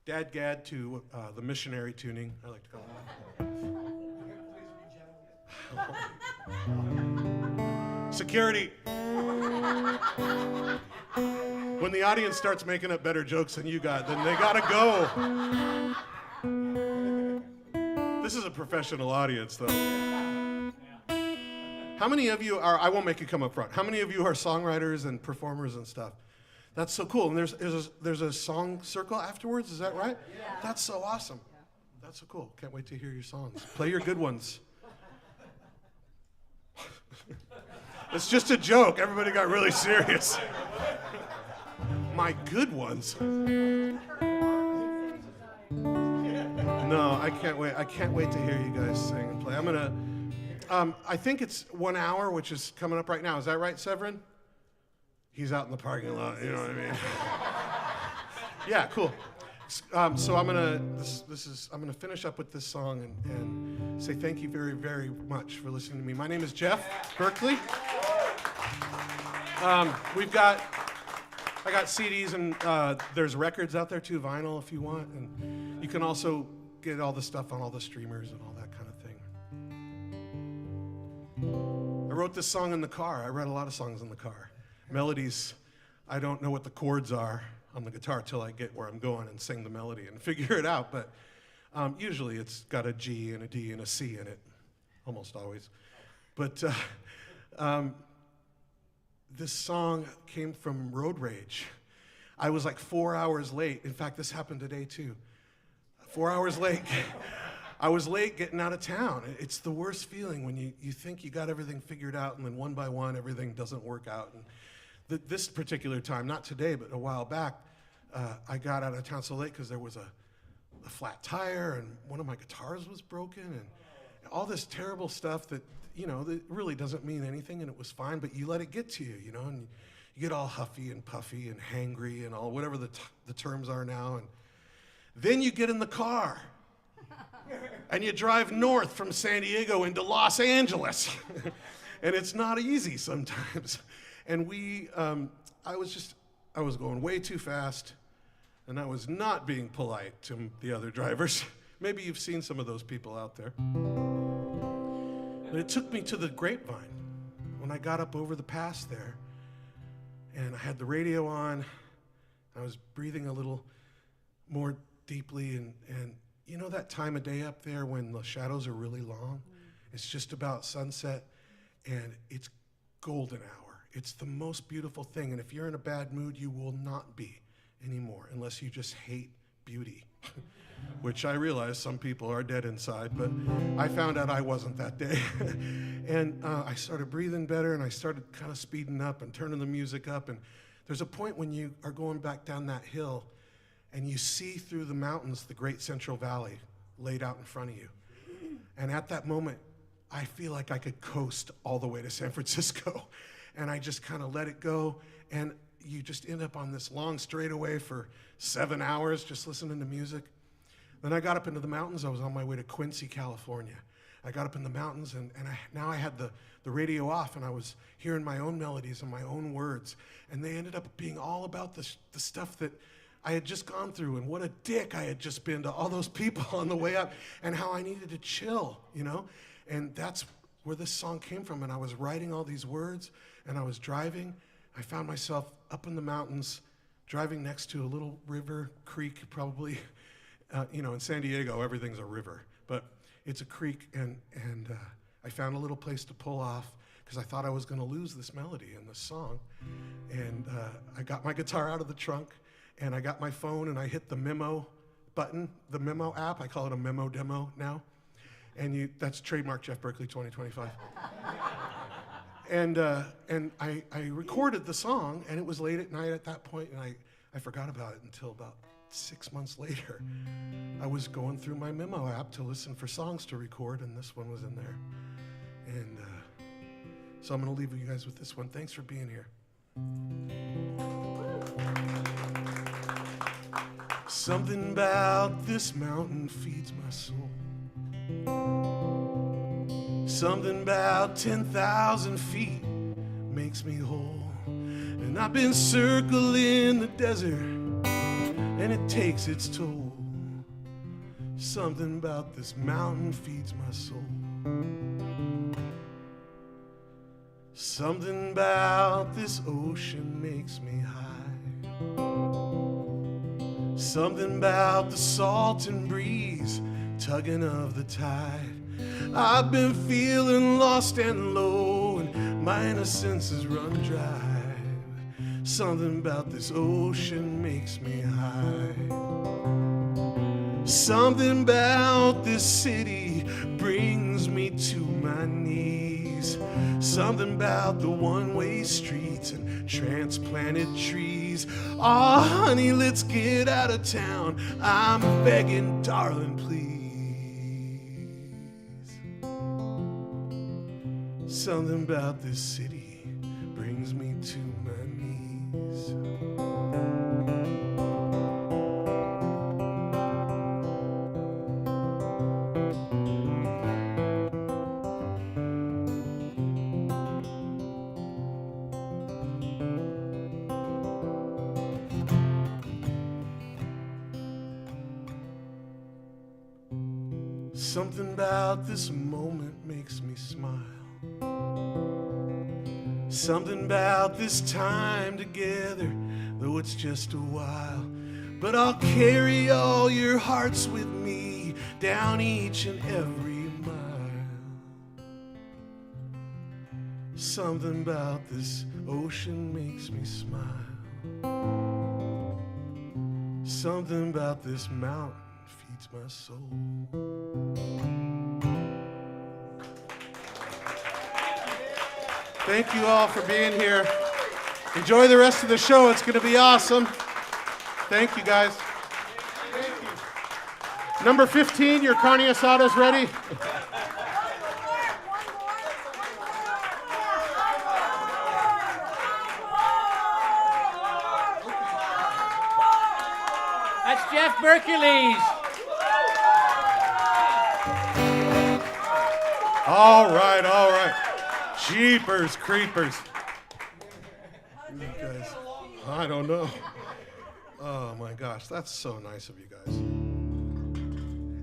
Dad Gad to the missionary tuning, I like to call it. Security. When the audience starts making up better jokes than you got, then they gotta go. This is a professional audience, though. How many of you are, I won't make you come up front, how many of you are songwriters and performers and stuff? That's so cool. And there's a song circle afterwards, is that right? Yeah. That's so awesome. Yeah. That's so cool. Can't wait to hear your songs. Play your good ones. It's just a joke. Everybody got really serious. My good ones. No, I can't wait. I can't wait to hear you guys sing and play. I'm gonna, I think it's 1 hour, which is coming up right now. Is that right, Severin? He's out in the parking lot, you know what I mean? Yeah, cool. So I'm gonna I'm gonna finish up with this song and say thank you very, very much for listening to me. My name is Jeff Berkeley. I got CDs and there's records out there too, vinyl if you want, and you can also get all the stuff on all the streamers and all that kind of thing. I wrote this song in the car. I wrote a lot of songs in the car. Melodies, I don't know what the chords are on the guitar till I get where I'm going and sing the melody and figure it out, but usually it's got a G and a D and a C in it, almost always. But this song came from road rage. I was like 4 hours late. In fact, this happened today too. 4 hours late. I was late getting out of town. It's the worst feeling when you think you got everything figured out and then one by one everything doesn't work out. And this particular time, not today, but a while back, I got out of town so late because there was a flat tire and one of my guitars was broken and all this terrible stuff that, you know, that really doesn't mean anything and it was fine, but you let it get to you, you know, and you get all huffy and puffy and hangry and all whatever the terms are now. And then you get in the car and you drive north from San Diego into Los Angeles. And it's not easy sometimes. And I was going way too fast, and I was not being polite to the other drivers. Maybe you've seen some of those people out there. And it took me to the Grapevine when I got up over the pass there, and I had the radio on. I was breathing a little more deeply, and you know that time of day up there when the shadows are really long? It's just about sunset, and it's golden hour. It's the most beautiful thing, and if you're in a bad mood, you will not be anymore, unless you just hate beauty, which I realize some people are dead inside, but I found out I wasn't that day. And I started breathing better, and I started kind of speeding up and turning the music up, and there's a point when you are going back down that hill, and you see through the mountains the great Central Valley laid out in front of you. And at that moment, I feel like I could coast all the way to San Francisco. And I just kind of let it go. And you just end up on this long straightaway for 7 hours just listening to music. Then I got up into the mountains. I was on my way to Quincy, California. I got up in the mountains, and now I had the radio off, and I was hearing my own melodies and my own words. And they ended up being all about the stuff that I had just gone through, and what a dick I had just been to all those people on the way up, and how I needed to chill, you know? And that's where this song came from. And I was writing all these words, and I was driving. I found myself up in the mountains, driving next to a little river, creek, probably. In San Diego, everything's a river. But it's a creek, and I found a little place to pull off because I thought I was going to lose this melody in this song. And I got my guitar out of the trunk, and I got my phone, and I hit the memo button, the memo app. I call it a memo demo now. And that's trademark Jeff Berkeley 2025. And I recorded the song, and it was late at night at that point, and I forgot about it until about 6 months later. I was going through my memo app to listen for songs to record, and this one was in there. And so I'm going to leave you guys with this one. Thanks for being here. Something about this mountain feeds my soul. Something about 10,000 feet makes me whole. And I've been circling the desert, and it takes its toll. Something about this mountain feeds my soul. Something about this ocean makes me high. Something about the salt and breeze tugging of the tide. I've been feeling lost and low, and my innocence has run dry. Something about this ocean makes me high. Something about this city brings me to my knees. Something about the one-way streets and transplanted trees. Oh, honey, let's get out of town. I'm begging, darling, please. Something about this city brings me to my knees. Something about this moment makes me smile. Something about this time together, though it's just a while. But I'll carry all your hearts with me down each and every mile. Something about this ocean makes me smile. Something about this mountain feeds my soul. Thank you all for being here. Enjoy the rest of the show. It's going to be awesome. Thank you, guys. Thank you. Number 15, your carne asada's ready. That's Jeff Berkeley's. All right, all right. Jeepers creepers. You guys, I don't know. Oh my gosh, that's so nice of you guys.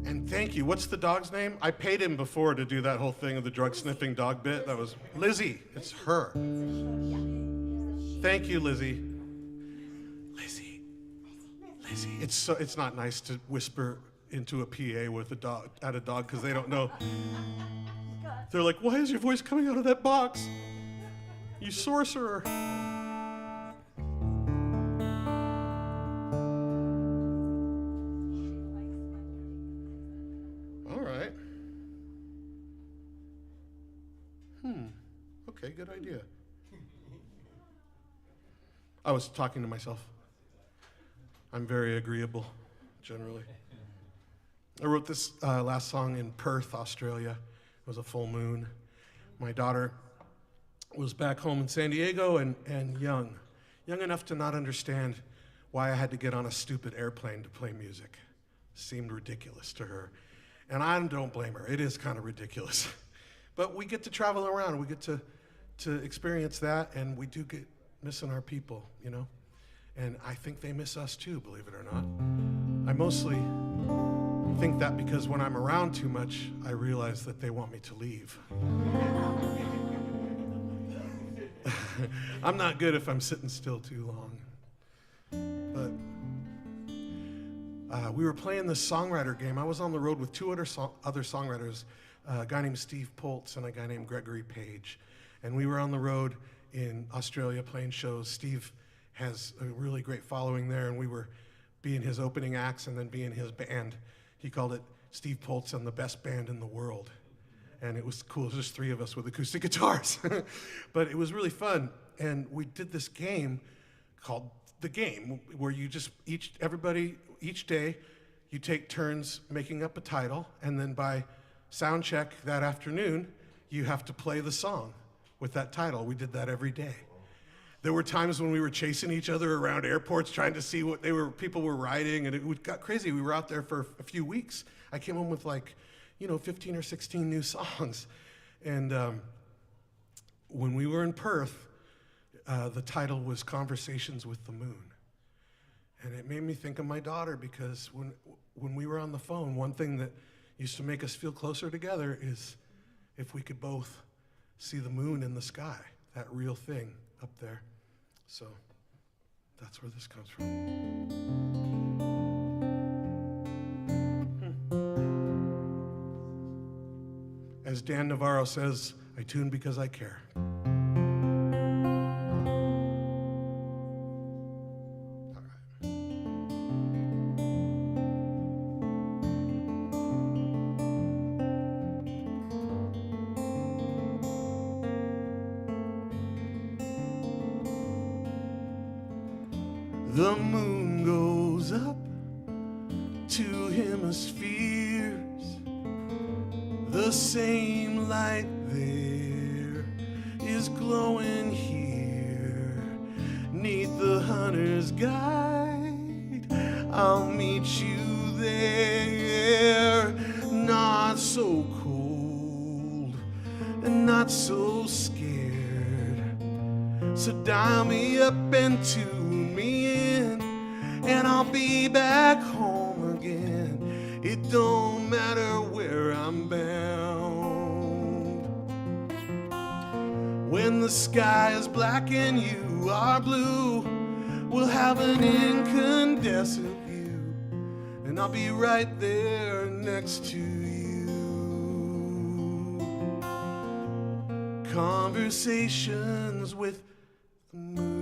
And thank you. What's the dog's name? I paid him before to do that whole thing of the drug sniffing dog bit. That was Lizzie. It's her. Thank you, Lizzie. Lizzie. It's not nice to whisper into a PA with a dog at a dog because they don't know. They're like, why is your voice coming out of that box? You sorcerer. All right. Okay, good idea. I was talking to myself. I'm very agreeable, generally. I wrote this last song in Perth, Australia. It was a full moon. My daughter was back home in San Diego and young enough to not understand why I had to get on a stupid airplane to play music. Seemed ridiculous to her. And I don't blame her. It is kind of ridiculous. But we get to travel around. We get to experience that, and we do get missing our people, you know? And I think they miss us too, believe it or not. I mostly think that because when I'm around too much, I realize that they want me to leave. I'm not good if I'm sitting still too long. But we were playing this songwriter game. I was on the road with two other songwriters, a guy named Steve Poltz and a guy named Gregory Page. And we were on the road in Australia playing shows. Steve has a really great following there, and we were being his opening acts and then being his band. He called it Steve Poltz and the best band in the world. And it was cool. It was just three of us with acoustic guitars. But it was really fun. And we did this game called The Game, where you just, each day, you take turns making up a title, and then by sound check that afternoon, you have to play the song with that title. We did that every day. There were times when we were chasing each other around airports trying to see what people were writing, and it got crazy. We were out there for a few weeks. I came home with 15 or 16 new songs. And when we were in Perth, the title was Conversations with the Moon. And it made me think of my daughter, because when we were on the phone, one thing that used to make us feel closer together is if we could both see the moon in the sky, that real thing up there. So that's where this comes from. As Dan Navarro says, I tune because I care. The moon goes up 2 hemispheres. The same light there is glowing here. 'Neath the hunter's guide, I'll meet you there. Not so cold and not so scared. So dial me up and tune me in, and I'll be back home again. It don't matter where I'm bound. When the sky is black and you are blue, we'll have an incandescent view, and I'll be right there next to you. Conversations with the moon.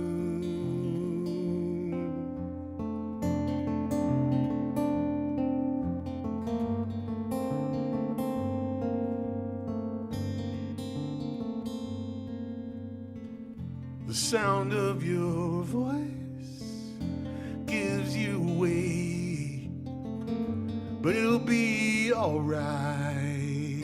The sound of your voice gives you away, but it'll be alright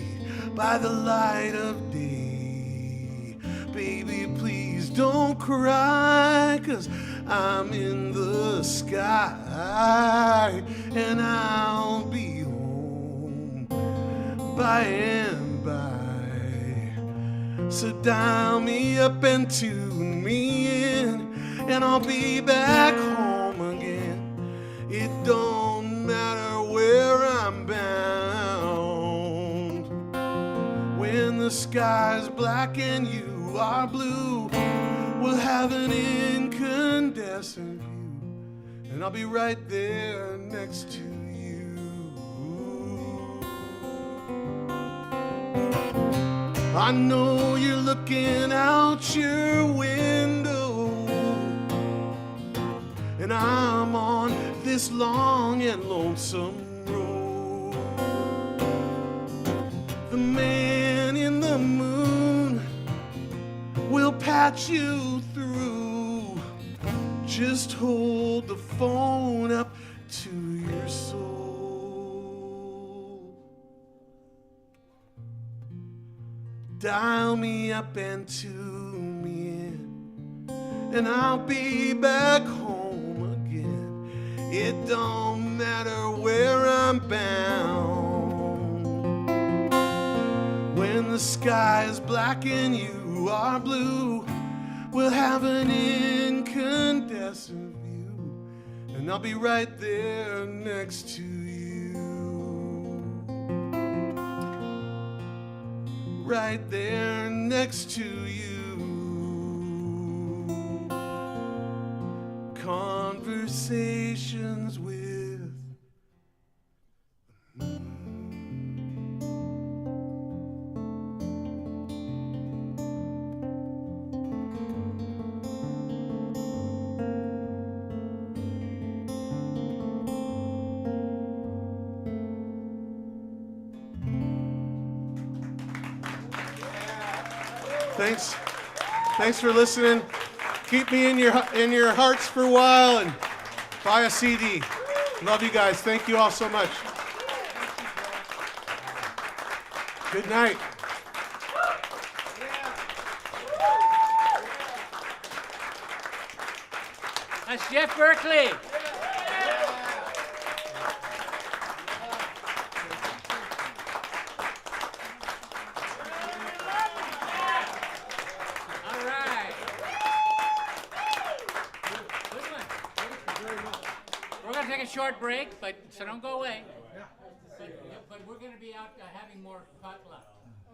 by the light of day. Baby, please don't cry, 'cause I'm in the sky, and I'll be home by and by. So dial me up and tune me in, and I'll be back home again. It don't matter where I'm bound. When the sky's black and you are blue, we'll have an incandescent view, and I'll be right there next to you. I know you're looking out your window, and I'm on this long and lonesome road. The man in the moon will patch you through. Just hold the phone up to your soul. Dial me up and tune me in, and I'll be back home again. It don't matter where I'm bound. When the sky is black and you are blue, we'll have an incandescent view, and I'll be right there next to you. Right there next to you. Conversations with the moon. Thanks for listening. Keep me in your hearts for a while and buy a CD. Love you guys. Thank you all so much. Good night. That's Jeff Berkeley. All right. Good one. We're going to take a short break, so don't go away. But we're going to be out having more potluck. So,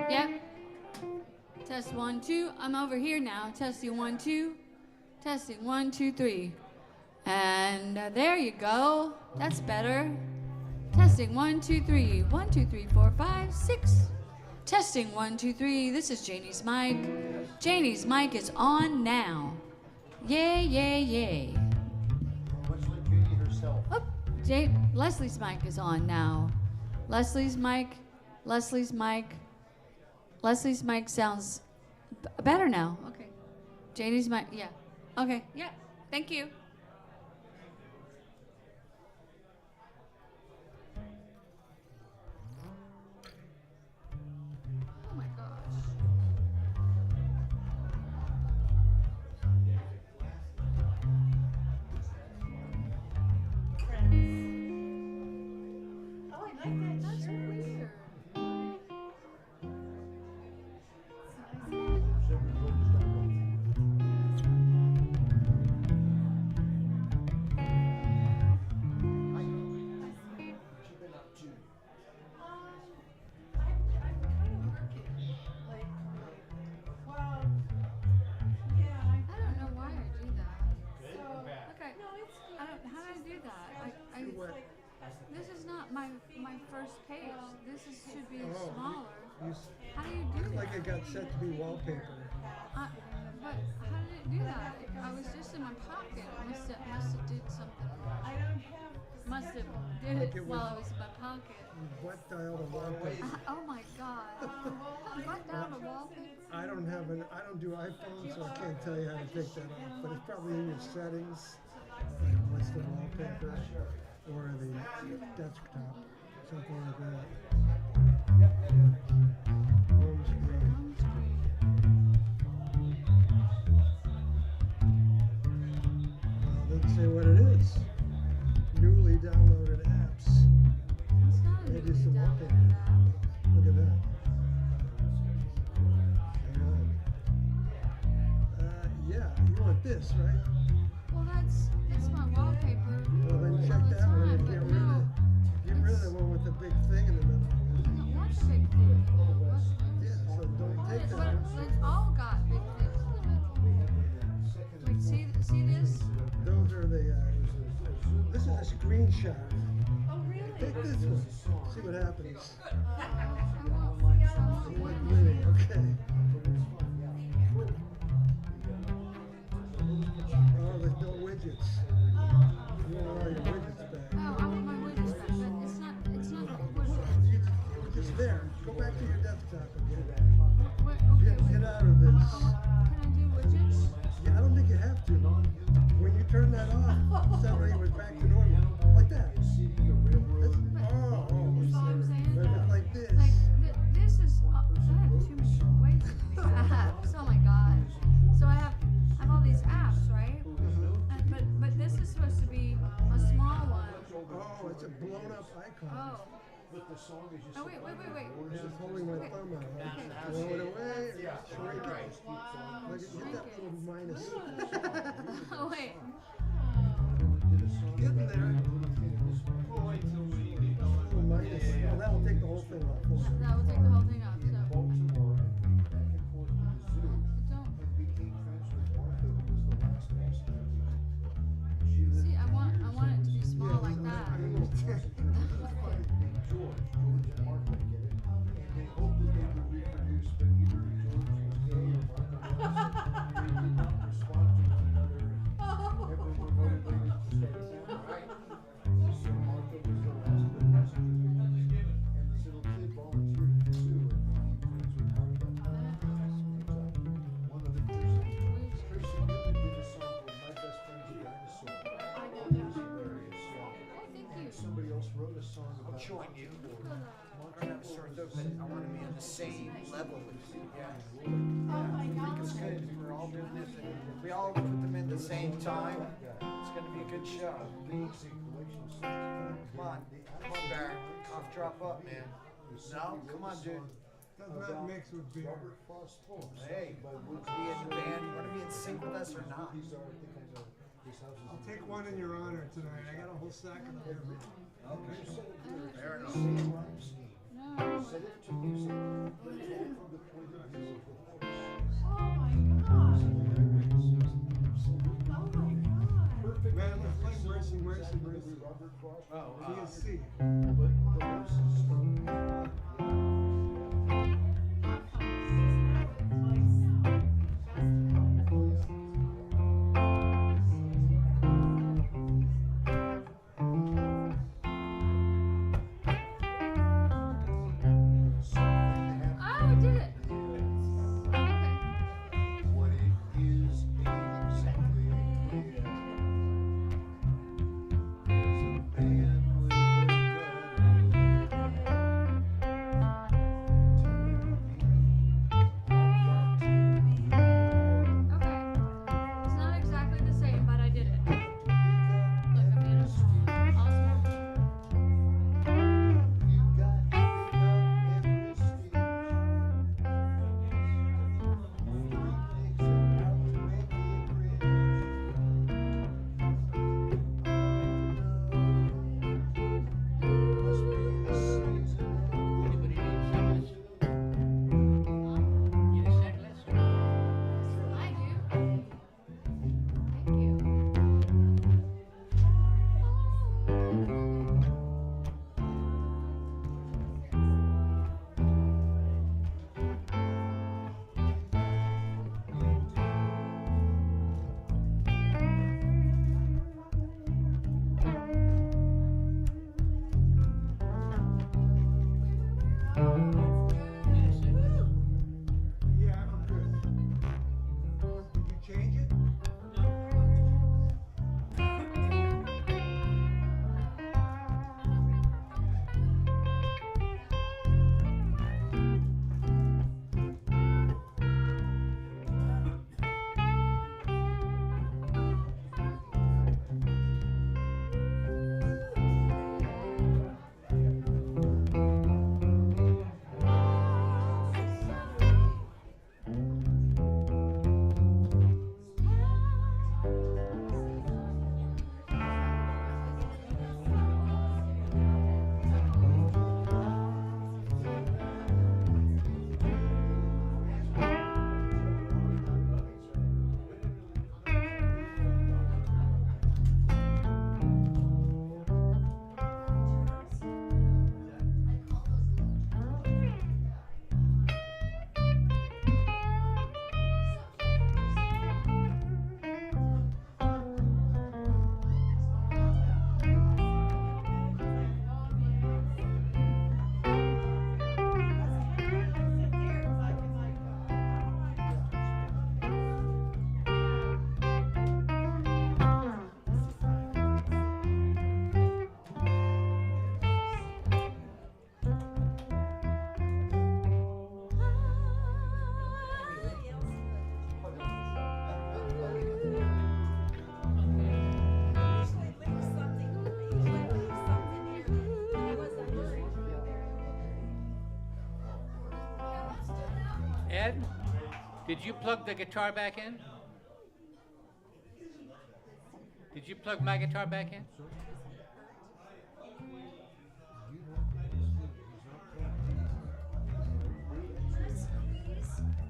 Yep. Test 1, 2. I'm over here now. Testing 1, 2. Testing 1, 2, 3. And there you go. That's better. Testing 1, 2, 3. 1, 2, 3, 4, 5, 6. Testing 1, 2, 3. This is Janie's mic. Janie's mic is on now. Yay, yay, yay. Much like Jeannie herself. Oh, Leslie's mic is on now. Leslie's mic sounds better now. Okay. Janie's mic, yeah. Okay, yeah. Thank you. Oh my gosh. Oh, I like that That's shirt. weird. I'm kind of working. Like, well, yeah. I don't know why I do that. So, Okay. no, it's good. How do I do that? It's like, This is not my first page. This should be Oh. smaller. You How do you do that? like it got set to be wallpaper. But how did it do that? I was just in my pocket. Must have did something. I don't have. Must have did Like it it while I was- was in my pocket. What dial the wallpaper? Oh my god. What down the wallpaper? I don't do iPhone, so I can't tell you how to take that off. But it's probably in your settings. Like what's the wallpaper or the desktop, something like that. Home screen. Home screen. Doesn't say what it is. Newly downloaded apps. It's not a Maybe newly some downloaded wallpaper. app. Look at that. Hang on. Yeah, you want this, right? Well, that's my wallpaper. Well, then all check the that one time, and but get rid no, of it. Get rid of the one with the big thing in the middle. I don't want the big thing. Yeah, so don't take that But one. it's all got big things in the middle. Like, see this? Those are the, this is a screenshot. Oh, really? Take this one. See what happens. I want You want mini, okay. Oh, there's no widgets. You want all your widgets back. Oh, I want my widgets back, but it's not You were just there. Go back to your desktop again. wait, okay, wait. Get out of this. Can I do widgets? Yeah, I don't think you have to. When you turn that off, suddenly it was back to normal. Like that. That's, See what I'm saying? But if it's like this. Like, this is, I have too many, way too many apps. Oh my god. So I have all these apps, right? But this is supposed to be a small one. Oh, it's a blown up icon. Oh. Oh, wait. I'm just holding my thumb out. Right? Throw it away. Shrink it. Look, hit that little minus. Oh, wait. Getting there. Little minus. Well, that will take the whole thing off. won't it? That will take the whole thing up, so. Don't. See, I want it to be small like that. I understand. Join you. I want to be on the same level with you. Yeah. I think it's good. We're all doing this. And if we all put them in the same time, it's going to be a good show. Come on, Barry. Cough drop up, man. No? Come on, dude. Does not about mix with beer. Robert Frost poems. Hey, By Woods be in the band. You want to be in sync with us or not? These are the kinds of this house is. I'll take one in your honor tonight. I got a whole sack of them. Fair enough. Set it to music, but told from the point of view of the horse. Oh my god. Perfect. Man, let's play Mercy, Mercy, Mercy. Robert Frost. Oh, Key is C. But the horse is Oh, we did it. what it is ain't exactly clear. There's a man with a Okay. It's not exactly the same, but I did it. Look, I made a song. Awesome. You got every stage. Must be the season of Anybody need set list? Need a set list? I do. Thank you. Need a set list? Yeah, I'm good. Did you change it? Ed, did you plug the guitar back in? Did you plug my guitar back in?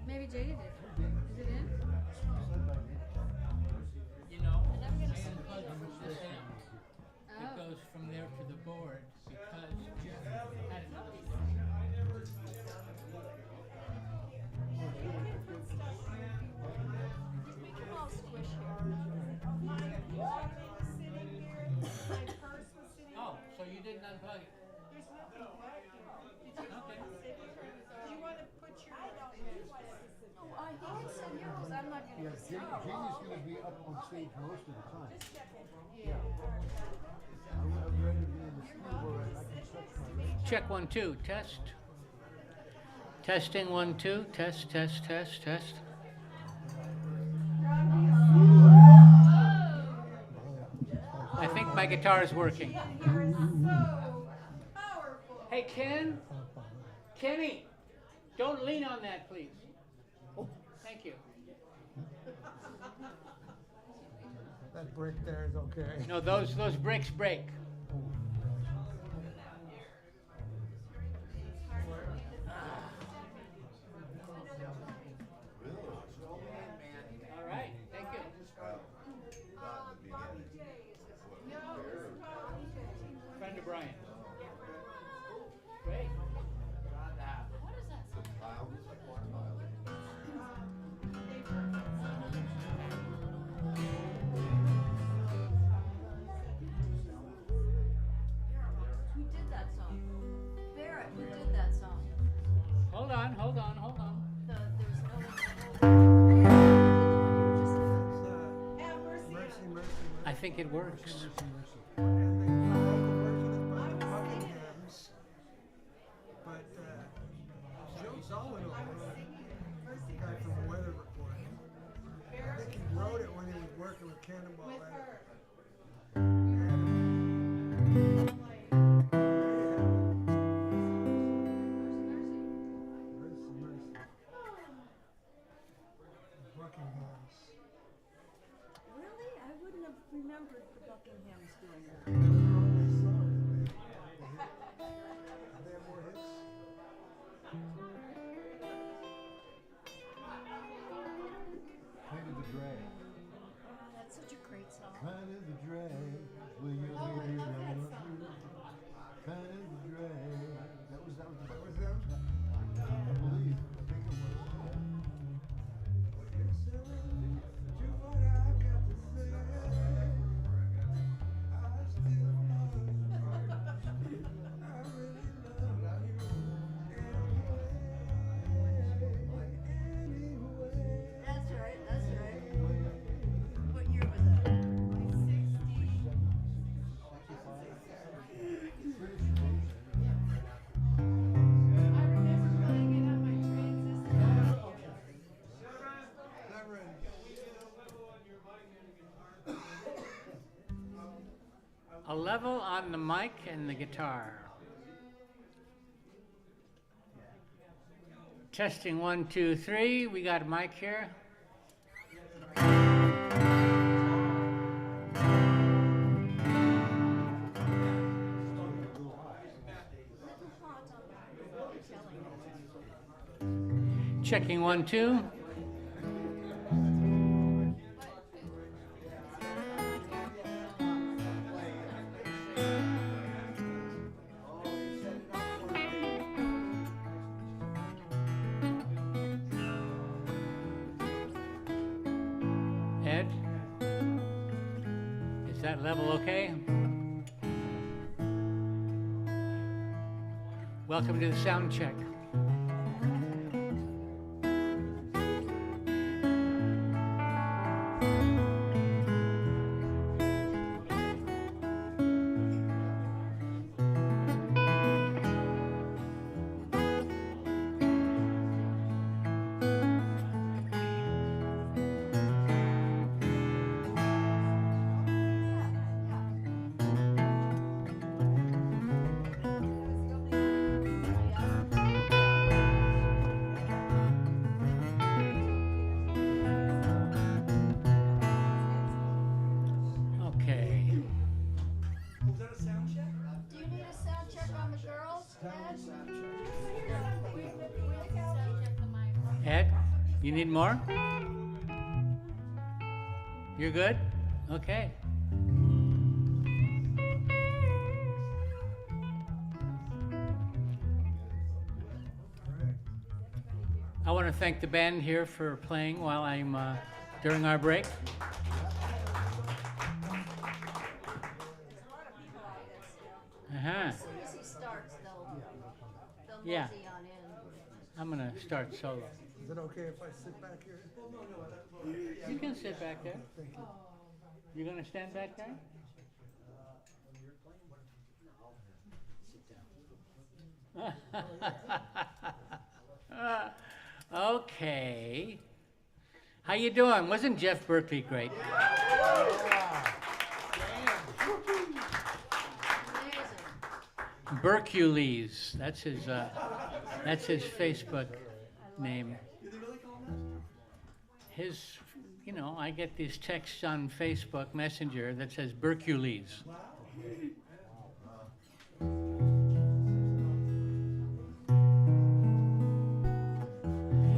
Maybe JD did. Is it in? You know, I unplugged this amp. It Oh. goes from there to the board because Jeff had it. Make them all squishy. My wallet was sitting here, my purse was sitting Oh, there. so you didn't unplug it? There's nothing back here. Did you Okay. Do you want to put your, I don't, you want to sit Oh, he can send you, 'cause I'm not gonna. Yeah, Jamie's gonna be up on stage most of the time. Just check it. I'd rather be in the studio where I can stretch my legs. Check 1, 2, test. Testing 1, 2, test, test, test, test. I think my guitar is working. You're so powerful. Hey, Ken? Kenny, Don't lean on that, please. Thank you. That brick there is okay. No, those bricks break. All right, thank you. Friend of Brian. Great. Who did that song? Barrett, who did that song? Hold on. There's no one. Have mercy. Mercy, mercy, I think it works. And the local version is by the Buckinghams. But Joe Zawinul, the guy from Weather Report, I think he wrote it when he was working with Cannonball Adderley. Mercy, mercy. Buckinghams. Really? I wouldn't have remembered the Buckinghams doing that. They have more hits. Kind of the drag. Oh, that's such a great song. Kind of the drag. Will you be here? Kind of the drag. That was the Was them? I believe. I think it was. To what I've got to say, I still love you. I really love you. Anyway. That's right, that's right. What year was that? 'A level on the mic and the guitar. Testing 1, 2, 3. We got a mic here. Checking 1, 2. Ed, is that level okay? Welcome to the sound check. Okay. Do you need a sound check on the girls, Ed? Ed, you need more? You're good? Okay. I want to thank the band here for playing while I'm during our break. There's a lot of people on this, Uh-huh. As soon as he starts, they'll Yeah. mosey on in. I'm going to start solo. Is it okay if I sit back here? You can sit back there. Thank you. You going to stand back there? Okay. How you doing? Wasn't Jeff Berkeley great? Amazing. Bercules. That's his Facebook nickname. Did they really call him His, you know, I get these texts on Facebook Messenger that says Hercules. that? Wow.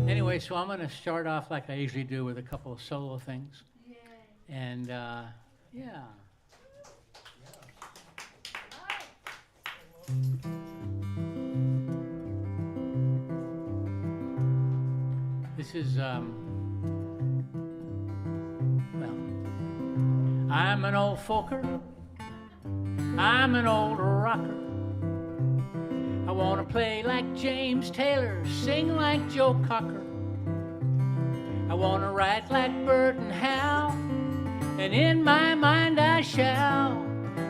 Anyway, so I'm going to start off like I usually do with a couple of solo things. And yeah. This is, well, I'm an old folker. I'm an old rocker. I want to play like James Taylor, sing like Joe Cocker. I want to write like Bert and Hal, and in my mind I shall.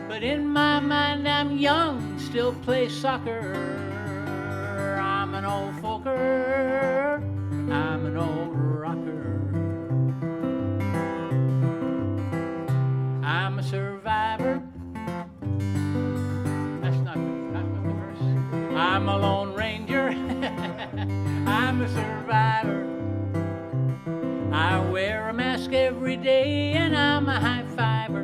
But in my mind I'm young, still play soccer. I'm an old folker, I'm an old rocker. I'm a survivor. That's not the verse. I'm a lone ranger. I'm a survivor. I wear a mask every day and I'm a high fiver.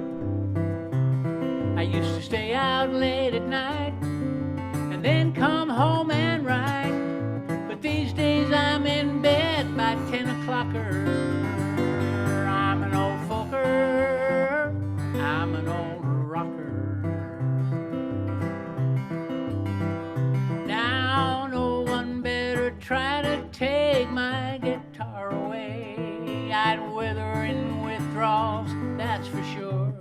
I used to stay out late at night and then come home and write. But these days I'm in bed by 10 o'clocker. I'm an old folker. I'm an old rocker. Now no one better try to take my guitar away. I'd wither in withdrawals, that's for sure.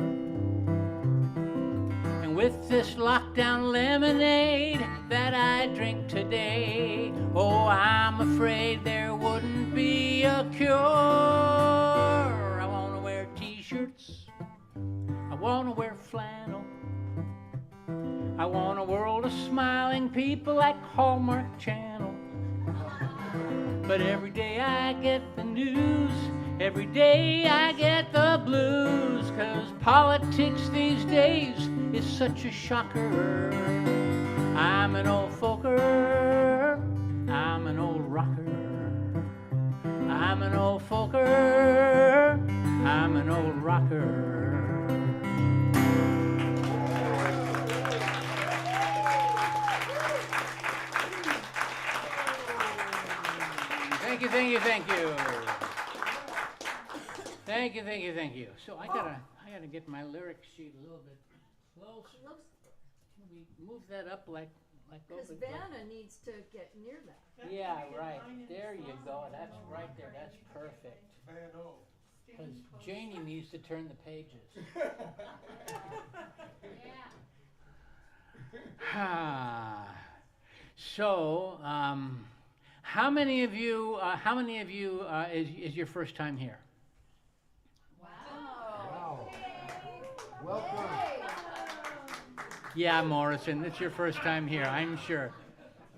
And with this lockdown lemonade that I drink today, oh, I'm afraid there wouldn't be a cure. I want to wear t-shirts. I want to wear flannel. I want a world of smiling people like Hallmark Channel. But every day I get the news, every day I get the blues, 'cause politics these days is such a shocker. I'm an old folker, I'm an old rocker. I'm an old folker, I'm an old rocker. Thank you, thank you, thank you. Thank you, thank you, thank you. So I gotta get my lyric sheet a little bit closer. Can we move that up like Because over? Vanna needs to get near that. Yeah, right. There you go. That's right there. That's perfect. Because Janie needs to turn the pages. So, how many of you is your first time here? Wow. Welcome. Yeah, Morrison, it's your first time here, I'm sure.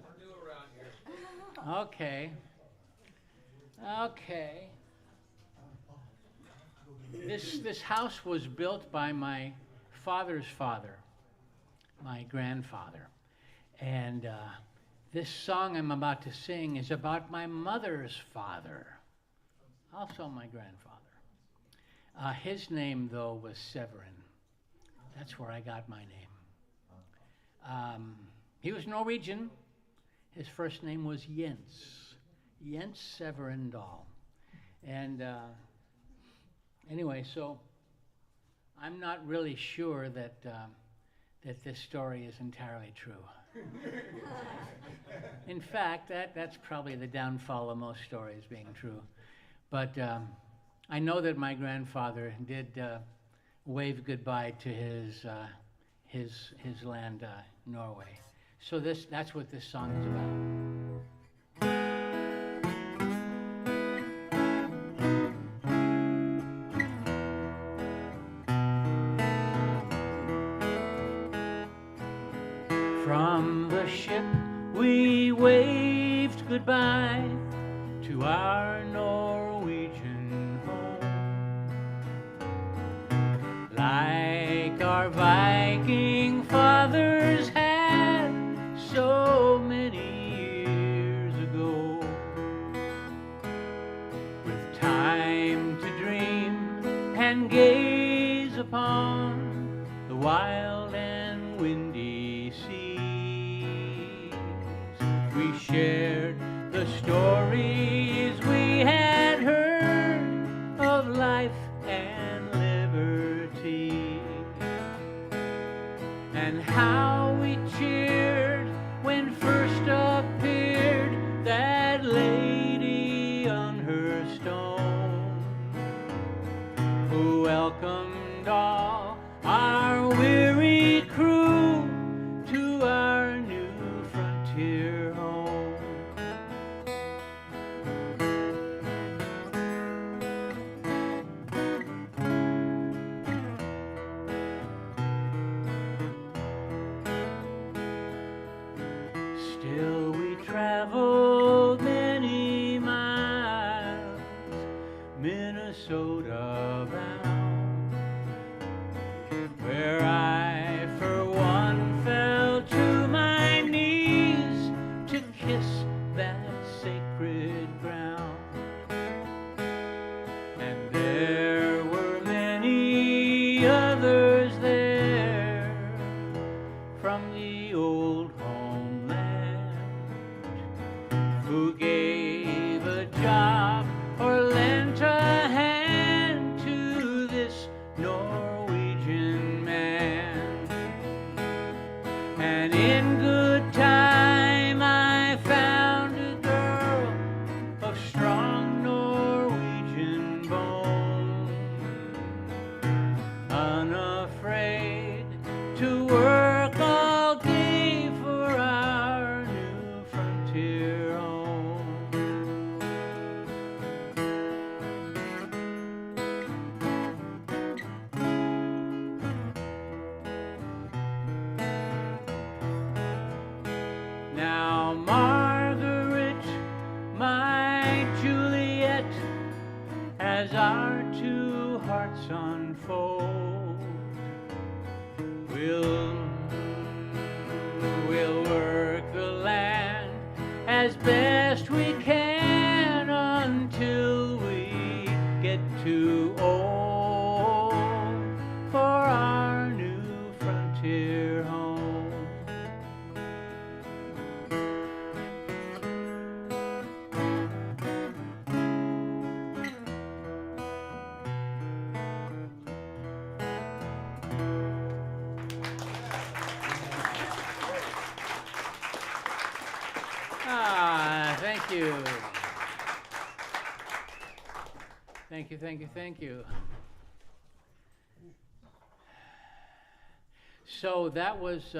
We're new around here. Okay. Okay. This house was built by my father's father, my grandfather. And this song I'm about to sing is about my mother's father, also my grandfather. His name, though, was Severin. That's where I got my name. He was Norwegian. His first name was Jens. Jens Severin Dahl. And anyway, so I'm not really sure that this story is entirely true. In fact, that's probably the downfall of most stories being true. But I know that my grandfather did wave goodbye to his land, Norway. So that's what this song is about. From the ship we waved goodbye to our Norwegian home. Like our Viking fathers had so many years ago. that sacred ground. And there were many others there from the old homeland who gave a job or lent a hand to this Norwegian man. And in good time I found a girl of strong Norwegian bone, unafraid to work all day for our new frontier home. Now Margaret, my Juliet, as our two hearts unfold, we'll work the land as best we can until we get too old for our new frontier home. Thank you. Thank you, thank you, thank you. So that was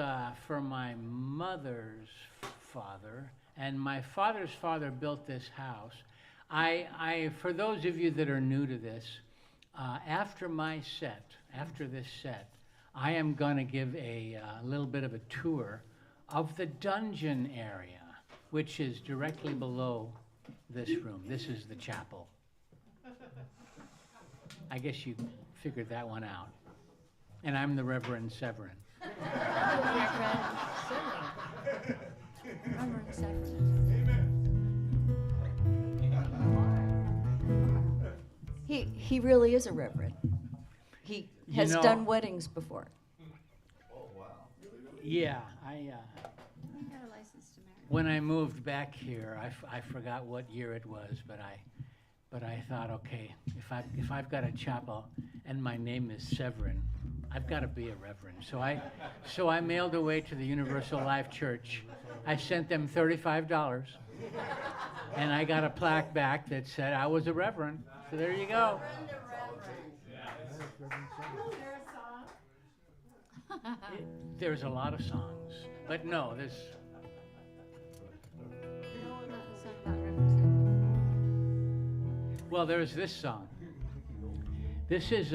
for my mother's father, and my father's father built this house. For those of you that are new to this, after this set, I am going to give a little bit of a tour of the dungeon area, which is directly below this room. This is the chapel. I guess you figured that one out. And I'm the Reverend Severin. Reverend Severin. He really is a reverend. He has done weddings before. Yeah, I got a license to marry. when I moved back here, I forgot what year it was, but I thought, okay, if I've got a chapel and my name is Severin, I've got to be a reverend. So I mailed away to the Universal Life Church. I sent them $35, and I got a plaque back that said I was a reverend. So there you go. There's a lot of songs, but no, there's. Well, there's this song. This is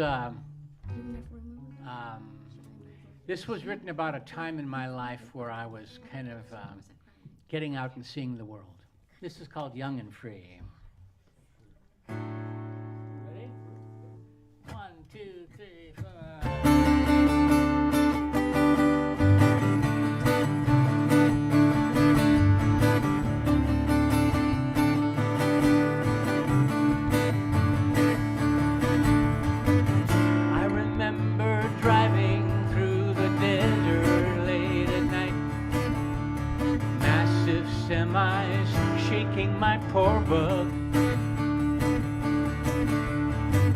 this was written about a time in my life where I was kind of getting out and seeing the world. This is called Young and Free. Ready? 1, 2, 3, 4. Semis shaking my poor bug.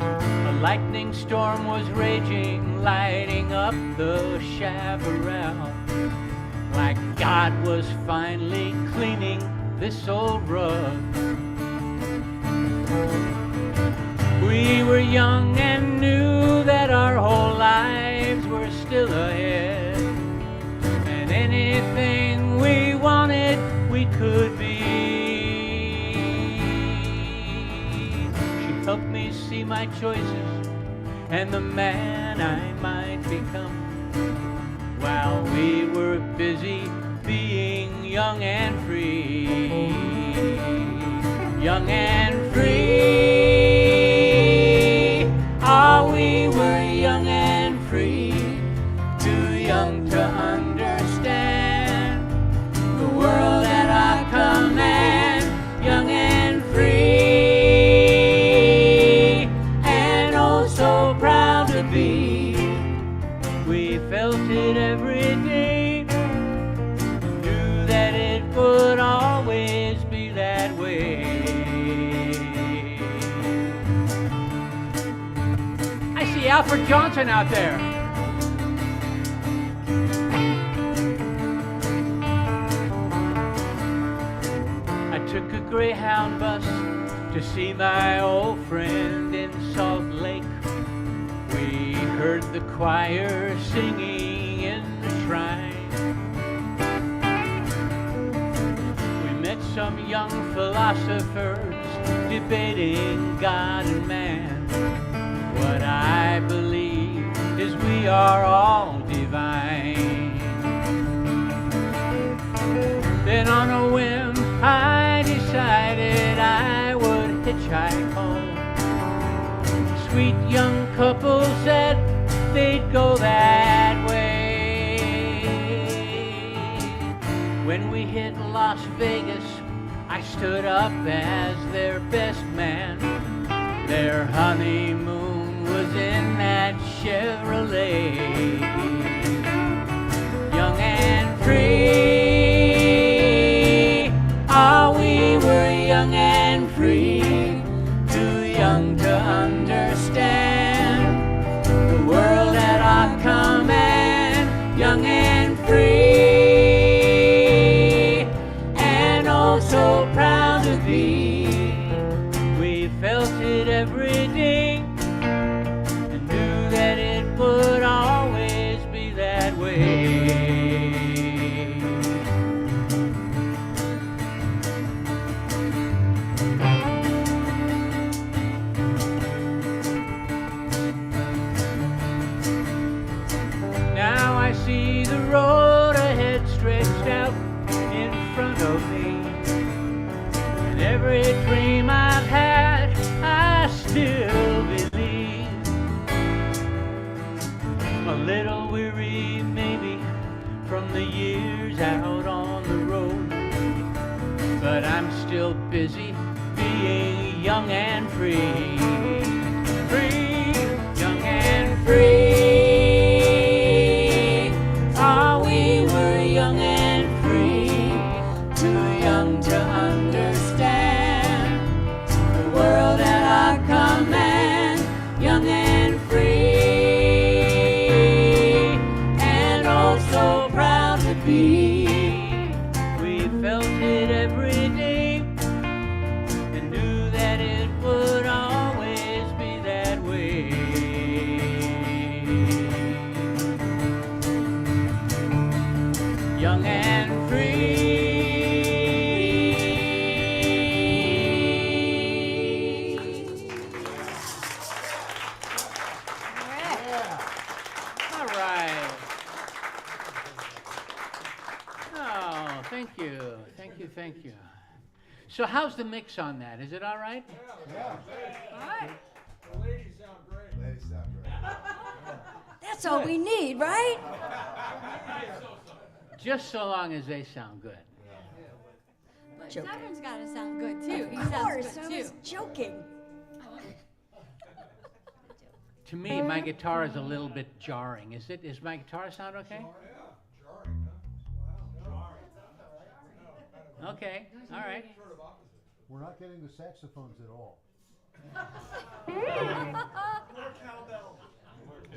A lightning storm was raging, lighting up the chaparral, like God was finally cleaning this old rug. We were young and knew that our whole lives were still ahead, and anything we wanted we could be. She helped me see my choices and the man I might become, while we were busy being young and free. Young and free. Oh, we were young and free, too young to understand the world at our command. Alfred Johnson out there. I took a Greyhound bus to see my old friend in Salt Lake. We heard the choir singing in the shrine. We met some young philosophers debating God and man. What I believe is we are all divine. Then on a whim I decided I would hitchhike home. Sweet young couple said they'd go that way. When we hit Las Vegas, I stood up as their best man. Their honeymoon was in that Chevrolet. Young and free, ah, we were young and free, too young to understand the world at our command. Young and free, and oh so proud to be. We felt it every day and knew that it would always be that way. Now I see the road ahead stretched out in front of me. And every dream I've had, I still believe. A little weary maybe from the years out on the road, but I'm still busy being young and free. Free, young and free. Ah, we were young and free, too young to understand the world at our command. Young and free, and oh so proud to be. We felt it every day and knew that it would always be that way. Young and free. All right. Oh, thank you. Thank you. Thank you. So how's the mix on that? Is it all right? Yeah. All right. The ladies sound great. Ladies sound great. That's all we need, right? Just so long as they sound good. But Joking. Severin's got to sound good too. He Of sounds course, I good was too. joking. To me, my guitar is a little bit jarring. Is my guitar sound okay? Jarring, huh? Wow. Okay, all right. Sort of opposite. We're not getting the saxophones at all.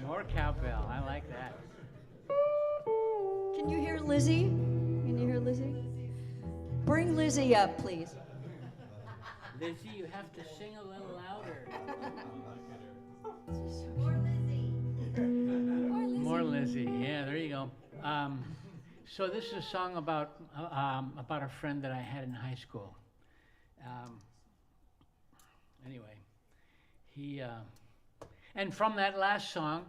More cowbell. I like that. Can you hear Lizzie? Can you hear Lizzie? Bring Lizzie up, please. Lizzie, you have to sing a little louder. More Lizzie. Yeah, there you go. So this is a song about a friend that I had in high school. Anyway, and from that last song,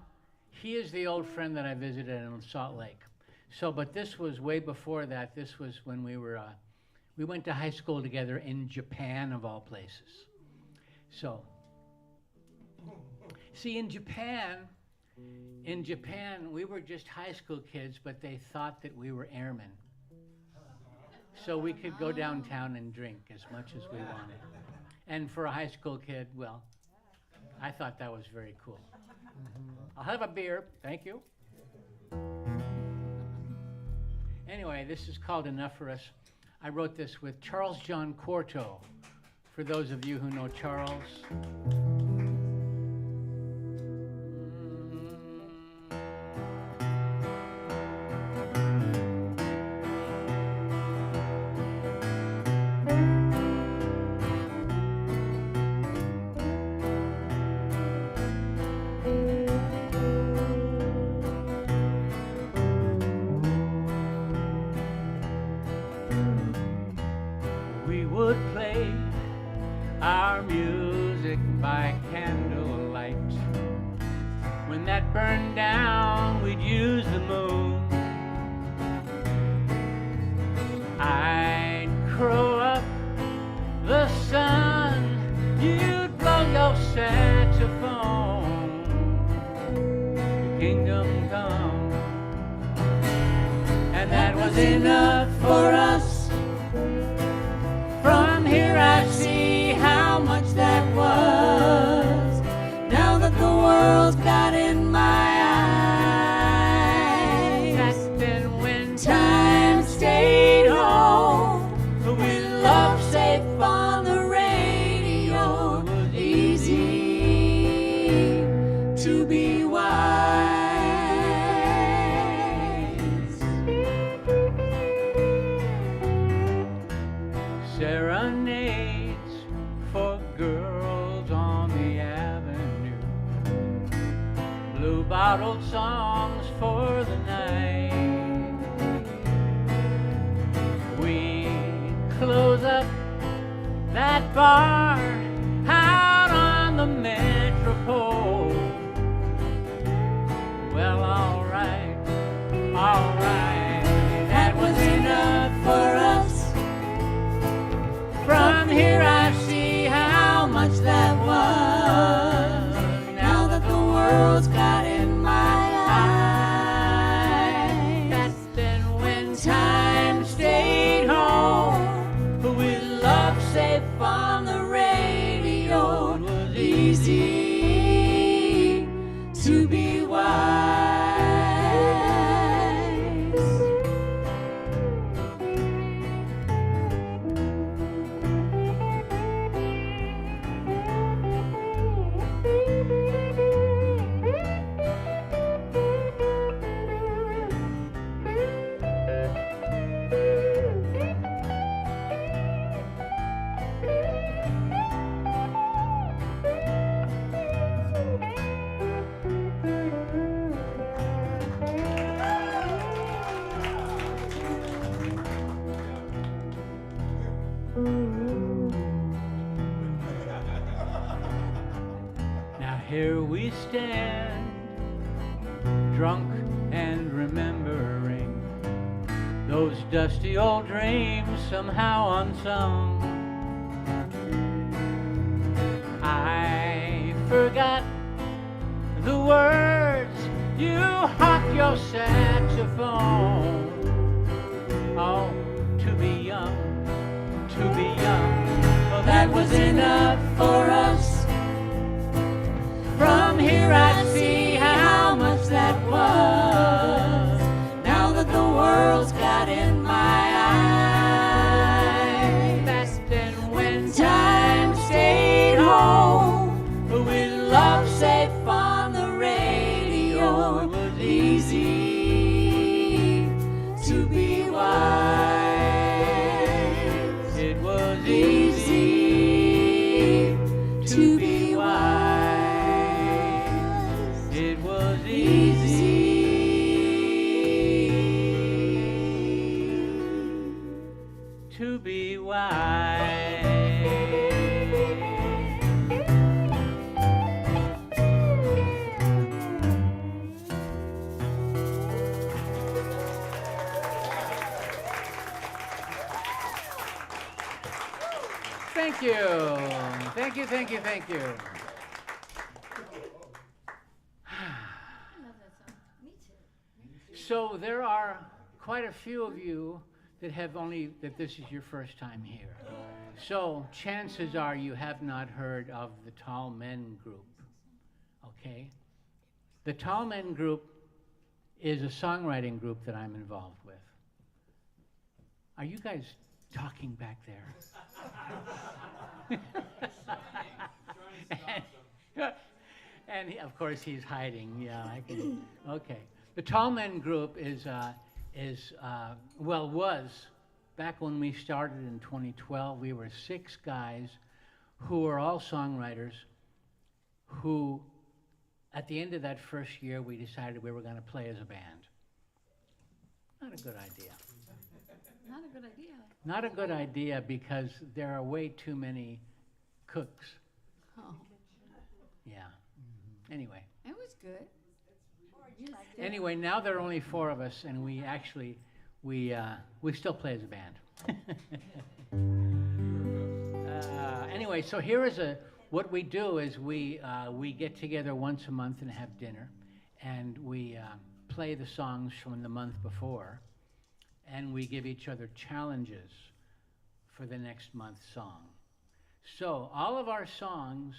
he is the old friend that I visited in Salt Lake. So, but this was way before that. This was when we went to high school together in Japan, of all places. So, see, in Japan, we were just high school kids, but they thought that we were airmen. So we could go downtown and drink as much as we wanted. And for a high school kid, well, I thought that was very cool. I'll have a beer, thank you. Anyway, this is called Enough for Us. I wrote this with Charles John Quarto, for those of you who know Charles. we would play our music by candlelight. When that burned down, we'd use the moon. I'd crow up the sun, you'd blow your saxophone. Kingdom come. And that was enough for us. From here I see how much that was. Now that the world's got in my eyes, that's been when time stayed home. With love safe on the radio, it was easy to be wise. Serenades for girls on the avenue, blue-bottled songs for the night. We close up that bar out on the Metropole. Well, all right, that was enough for us. From here I see how much that was. Now that the world's got in my eyes, that's been when time stayed home. With love safe on the radio, it was easy to be wise. Now here we stand, drunk and remembering those dusty old dreams somehow unsung. I forgot the words, you hawk your saxophone. Oh, to be young, well that was enough for us. From here I see how much that was. Now that the world's got in my eyes, that's been when time stayed home. With love safe on the radio, it was easy to be wise. It was easy to be wise. It was easy to be wise. Thank you. Thank you, thank you, thank you. So there are quite a few of you that this is your first time here. So chances are you have not heard of the Tall Men Group, okay? The Tall Men Group is a songwriting group that I'm involved with. Are you guys talking back there? And of course he's hiding. Yeah, I can. Okay. The Tall Men Group was back when we started in 2012. We were 6 guys who were all songwriters. Who, at the end of that first year, we decided we were going to play as a band. Not a good idea. Not a good idea. Not a good idea because there are way too many cooks. Oh, Yeah. Anyway. it was good. You liked it? Anyway, now there are only 4 of us, and we actually, we still play as a band. Anyway, so here is what we do is we get together once a month and have dinner, and we play the songs from the month before, and we give each other challenges for the next month's song. So all of our songs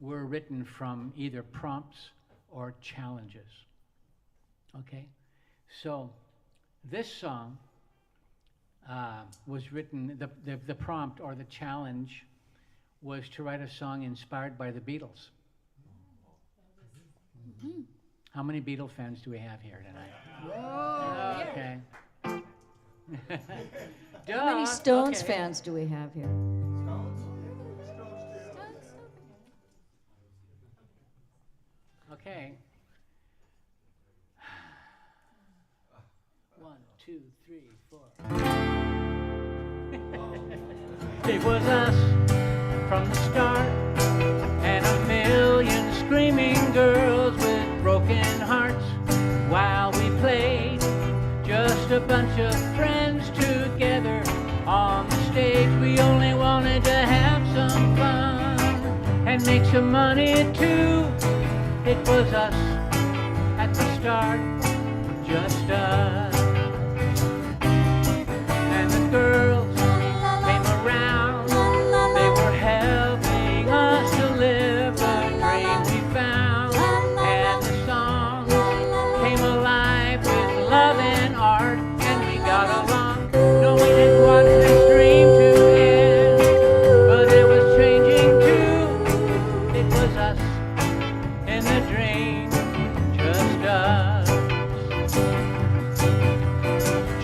were written from either prompts or challenges. Okay? So this song was written, the prompt or the challenge was to write a song inspired by the Beatles. Mm-hmm. How many Beatle fans do we have here tonight? Whoa. Okay. How many Stones okay. fans do we have here? Okay. 1, 2, 3, 4. It was us from the start, and a million screaming girls with broken hearts while we played. Just a bunch of friends together on the stage. We only wanted to have some fun and make some money too. It was us at the start, just us. And the girls came around, they were helping us to live the dream we found. And the songs came alive with love and art, and we got along, knowing it wasn't this dream to end. But it was changing too, it was us in the dream, just us.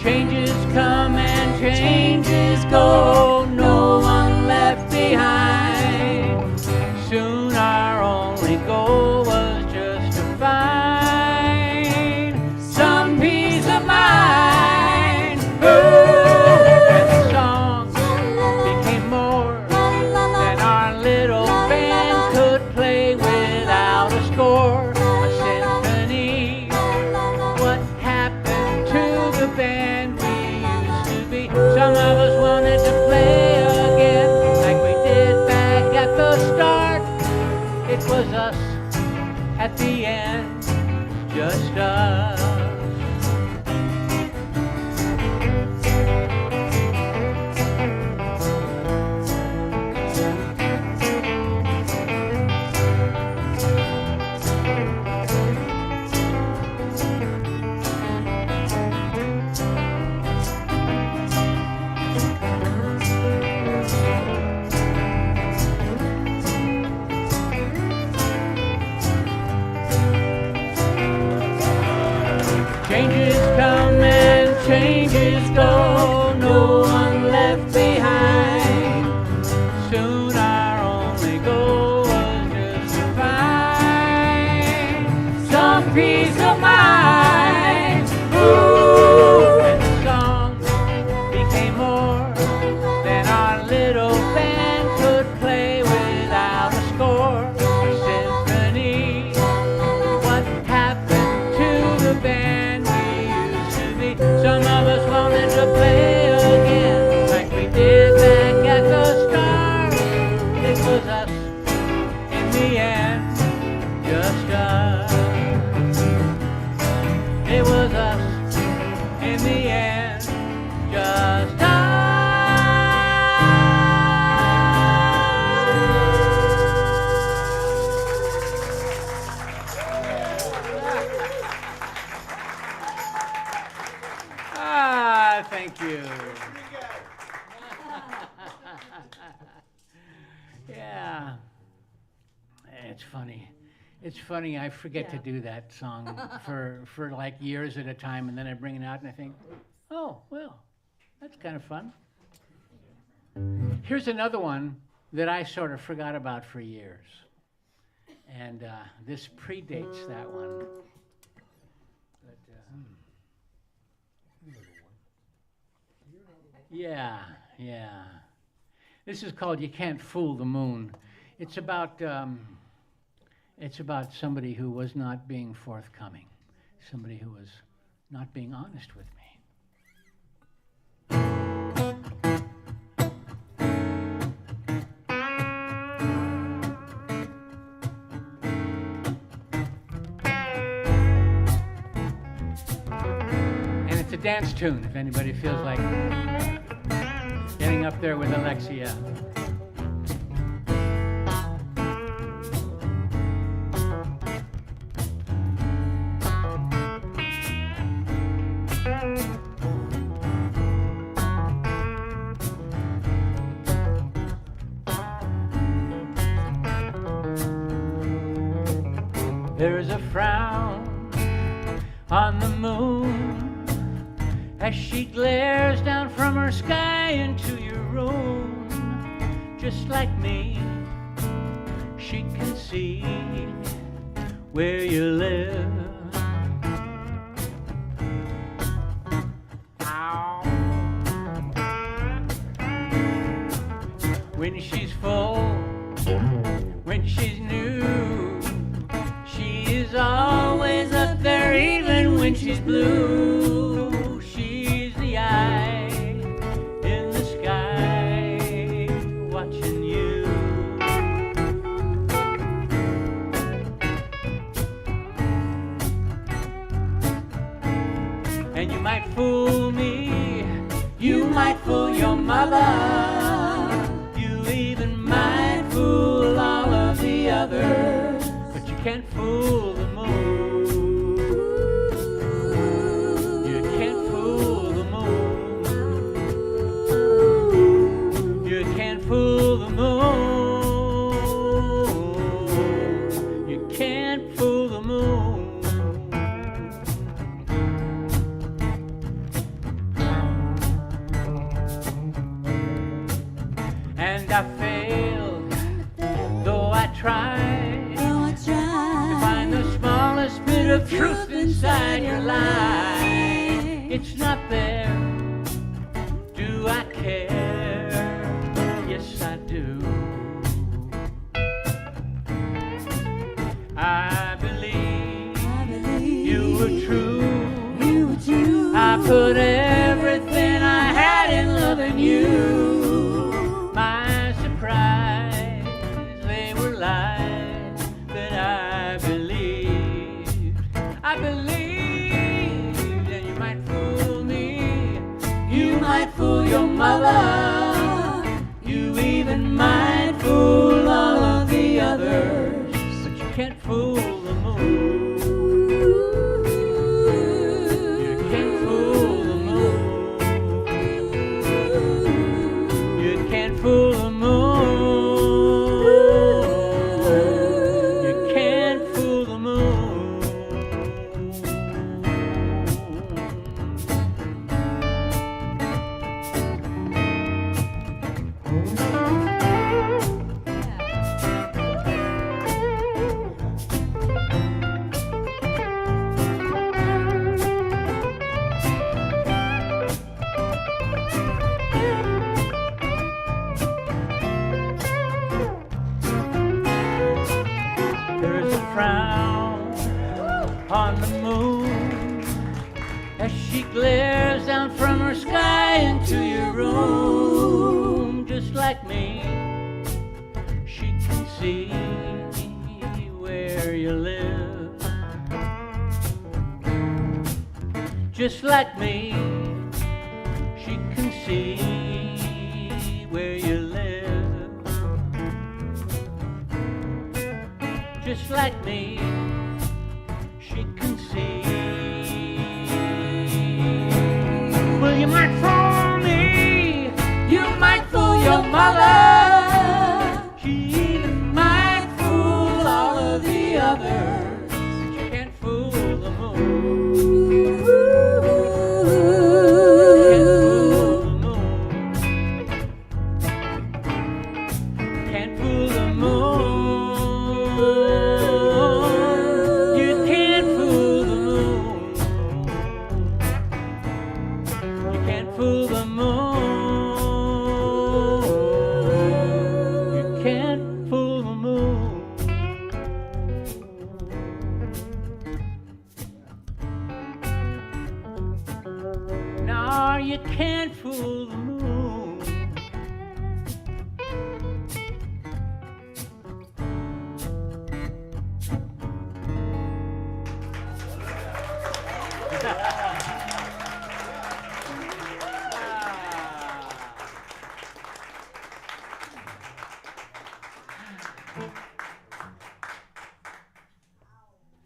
Changes come and changes go, no one left behind. Soon our only goal was just to find some peace of mind. And the songs became more than our little band could play without a score, a symphony. What happened to the band we used to be? Some of us wanted to play again, like we did back at the start. It was us at the end, just us. Changes come and changes go, no one left behind. Soon our only goal was just to find some peace of mind. Ooh, and the songs became more than our little band could play without a score, a symphony. What happened to the band? Some of us wanted to play again, like we did back at the start. It was us in the end, just us. It was us in the end, just us. Thank you. Yeah. It's funny. It's funny, I forget to do that song for like years at a time, and then I bring it out and I think, oh, well, that's kind of fun. Here's another one that I sort of forgot about for years. And this predates that one. But, Yeah, yeah. This is called "You Can't Fool the Moon." It's about somebody who was not being forthcoming, somebody who was not being honest with me. And it's a dance tune if anybody feels like getting up there with Alexia. There's a frown on the moon as she glares down from her sky into your room. Just like me, she can see where you live. Ow. When she's full, when she's new, she is always up there even when she's blue. She's the eye in the sky watching you. And you might fool me, you might fool your mother, you even might fool all of the others, but you can't fool the moon. You can't fool the moon. You can't fool the moon. You can't fool the moon. And I failed, though I tried, to find the smallest bit of truth inside your lie. It's not there. Do I care? Yes, I do. I believe you were true. I put everything I had in loving you. My surprise, they were lies that I believed. I believed, and you might fool me. You might fool your mother. You even might fool all of the others, but you can't fool the moon. You can't fool the moon. You can't fool the moon. You can't fool the moon. There's a frown on the moon as she glares down from her sky into your room. Just like me, she can see where you live. Just like me, she can see where you live. Just like me, she can see. Well, you might fool me, you might fool your mother, she even might fool all of the others, but you can't fool the moon. Can't fool the moon. You can't fool the moon. You can't fool the moon.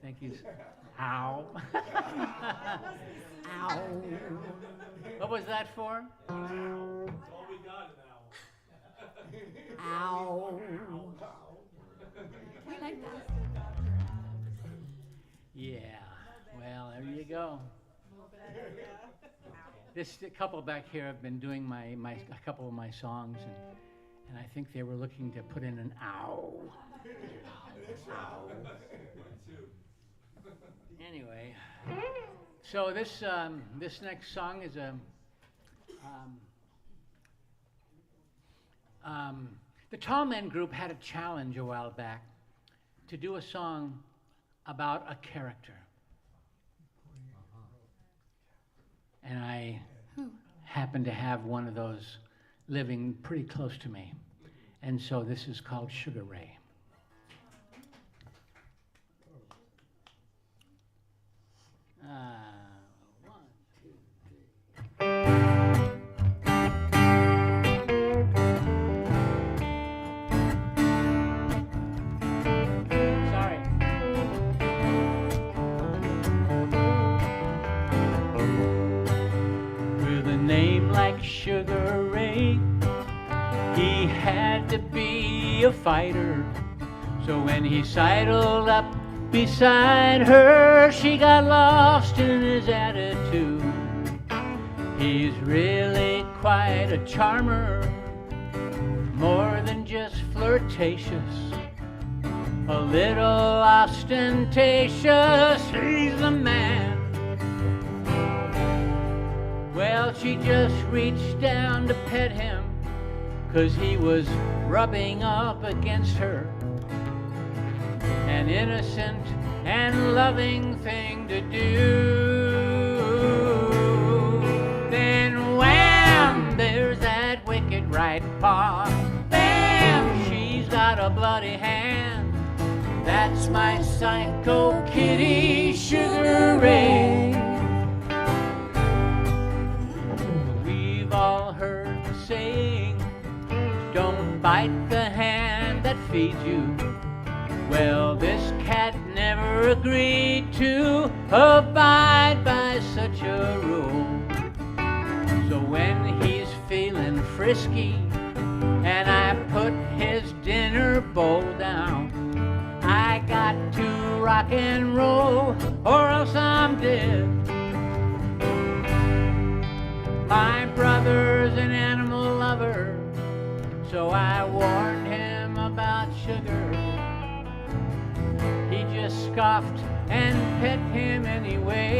Thank you. Ow. Ow. What was that for? Ow. We like that. Yeah. Well, there you go. This a couple back here have been doing a couple of my songs, and I think they were looking to put in an ow. Ow. Anyway, so this next song is the Tall Men Group had a challenge a while back to do a song about a character. And I happen to have one of those living pretty close to me. And so this is called Sugar Ray. One, two, three. Sorry. With a name like Sugar Ray, he had to be a fighter. So when he sidled up beside her, she got lost in his attitude. He's really quite a charmer, more than just flirtatious, a little ostentatious. He's the man. Well, she just reached down to pet him, 'cause he was rubbing up against her. An innocent and loving thing to do. Then wham, there's that wicked right paw. Bam, she's got a bloody hand. That's my psycho kitty, Sugar Ray. We've all heard the saying, don't bite the hand that feeds you. Well, this cat never agreed to abide by such a rule. So when he's feeling frisky and I put his dinner bowl down, I got to rock and roll or else I'm dead. My brother's an animal lover, so I warned him about sugar. He just scoffed and pet him anyway.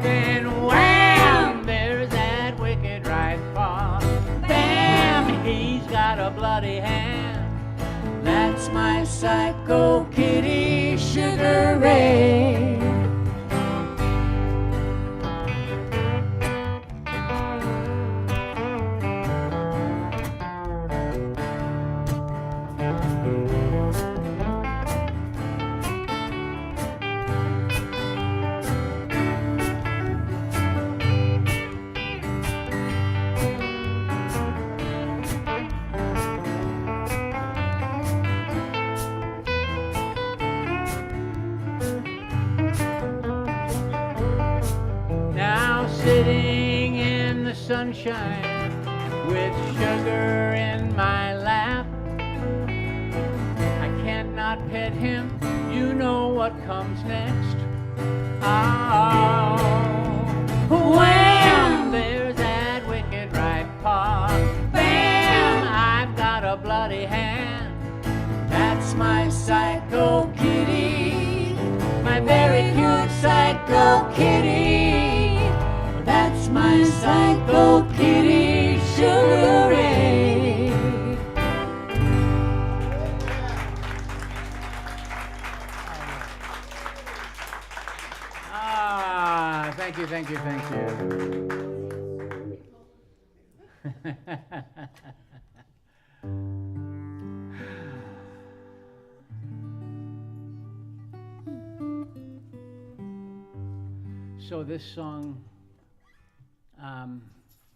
Then wham, there's that wicked right paw. Bam, he's got a bloody hand. That's my psycho kitty, Sugar Ray. Sitting in the sunshine with sugar in my lap, I can't not pet him, you know what comes next. Oh, wham, there's that wicked right paw. Bam, I've got a bloody hand. That's my psycho kitty, my very cute psycho kitty. That's my psycho kitty, Sugar Ray. Ah, thank you, thank you, thank you. So this song,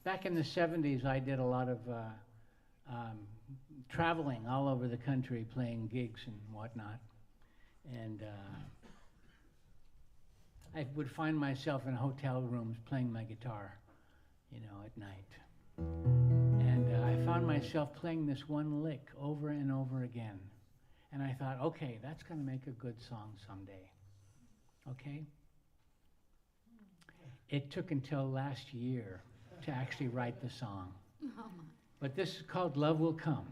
back in the 70s, I did a lot of traveling all over the country, playing gigs and whatnot. And I would find myself in hotel rooms playing my guitar, you know, at night. And I found myself playing this one lick over and over again. And I thought, okay, that's going to make a good song someday. Okay? It took until last year to actually write the song. Oh, But this is called Love Will Come.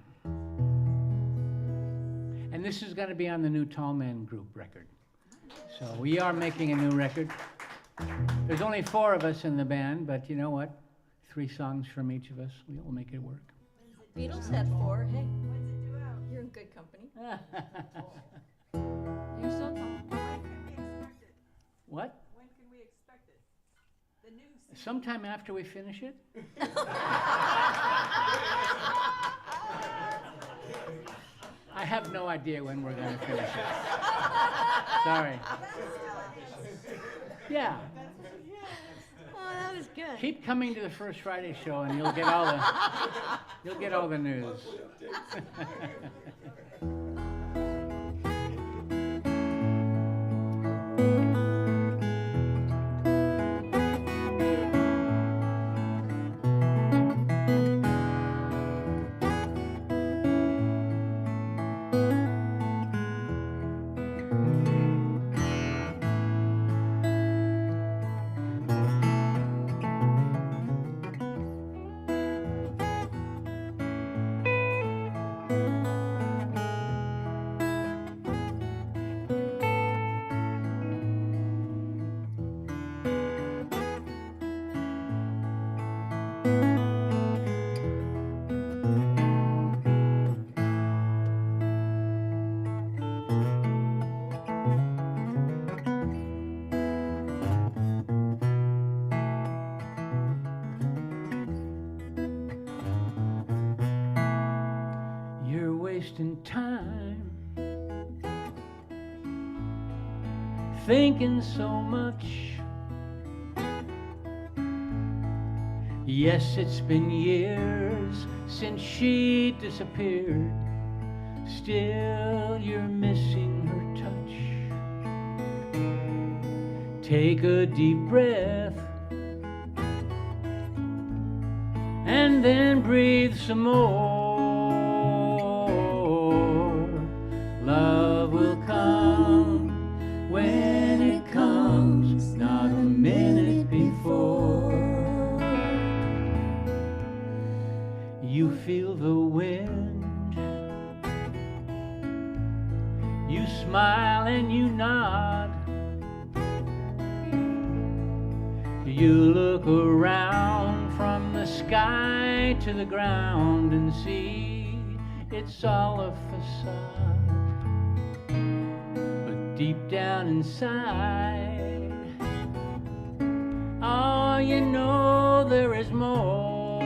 And this is going to be on the new Tall Man Group record. So we are making a new record. There's only 4 of us in the band, but you know what? 3 songs from each of us. We'll make it work. Beatles had 4. Hey, When's it due out? you're in good company. you're so tall. When can we expect it? What? When can we expect it? The new CD. Sometime after we finish it? I have no idea when we're going to finish it. Sorry. Yeah. Oh, that was good. Keep coming to the First Friday show and you'll get all the news. You're wasting time thinking so much. Yes, it's been years since she disappeared. Still, you're missing her touch. Take a deep breath and then breathe some more. Love will come when it comes, not a minute before. You feel the wind, you smile and you nod. You look around from the sky to the ground and see it's all a facade. But deep down inside, oh, you know there is more.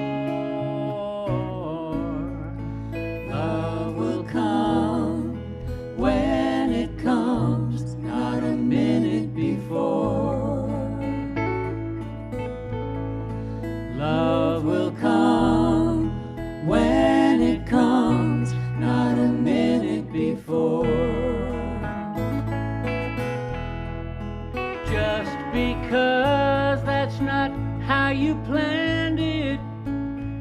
Love will come when it comes, not a minute before. Love will come when it comes, not a minute before. Just because that's not how you planned it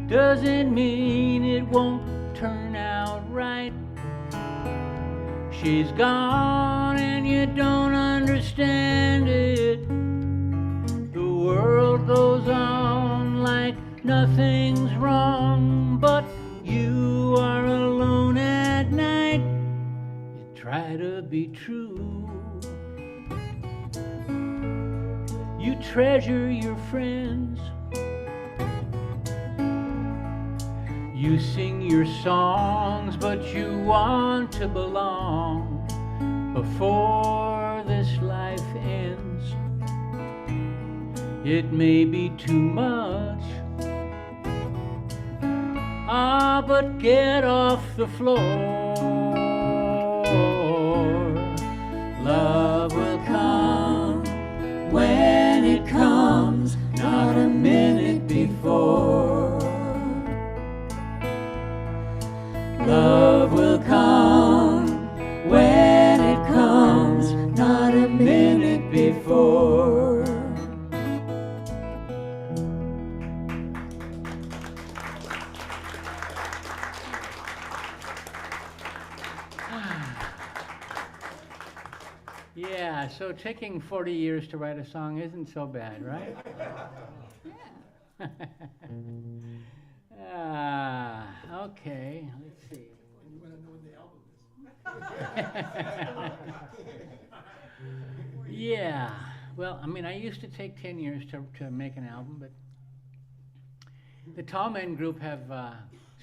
doesn't mean it won't turn out right. She's gone and you don't understand it. The world goes on like nothing's wrong, but you are alone at night. You try to be true. You treasure your friends. You sing your songs, but you want to belong before this life ends. It may be too much, but get off the floor. Love will come when it Yeah, so taking 40 years to write a song isn't so bad, right? Yeah. Okay, let's see. And you want to know when the album is. Yeah, well, I mean, I used to take 10 years to make an album, but the Tall Men Group have,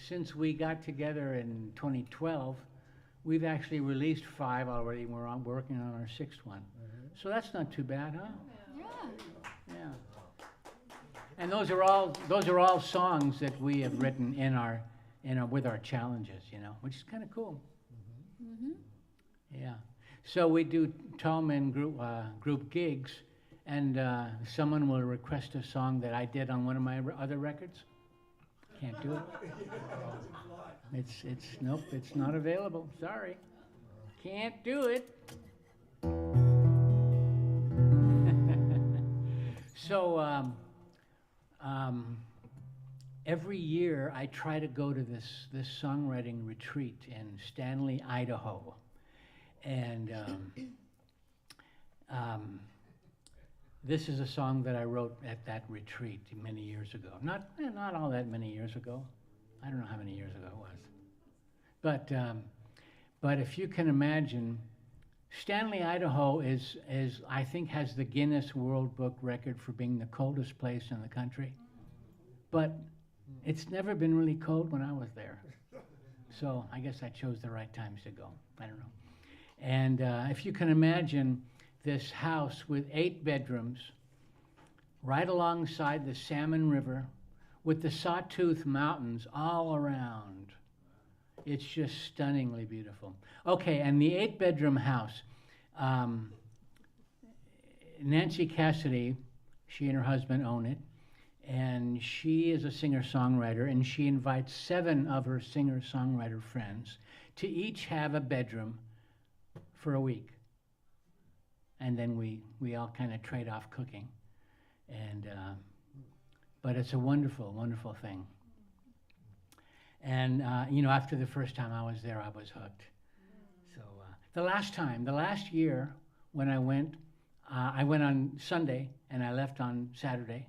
since we got together in 2012, we've actually released 5 already. We're working on our 6th one. So that's not too bad, huh? Yeah. Yeah. And those are all songs that we have written with our challenges, you know, which is kind of cool. Mm-hmm. Yeah. So we do Tall Men group gigs, and someone will request a song that I did on one of my other records. Can't do it. Nope, it's not available. Sorry. Can't do it. So every year I try to go to this songwriting retreat in Stanley, Idaho, and this is a song that I wrote at that retreat many years ago. Not all that many years ago. I don't know how many years ago it was. But if you can imagine, Stanley, Idaho is I think has the Guinness World Book record for being the coldest place in the country. But it's never been really cold when I was there. So I guess I chose the right times to go. I don't know. And if you can imagine this house with 8 bedrooms right alongside the Salmon River with the Sawtooth Mountains all around. It's just stunningly beautiful. Okay, and the 8-bedroom house, Nancy Cassidy, she and her husband own it, and she is a singer-songwriter, and she invites 7 of her singer-songwriter friends to each have a bedroom for a week. And then we all kind of trade off cooking. And but it's a wonderful, wonderful thing. And you know, after the first time I was there, I was hooked. So the last year when I went on Sunday and I left on Saturday.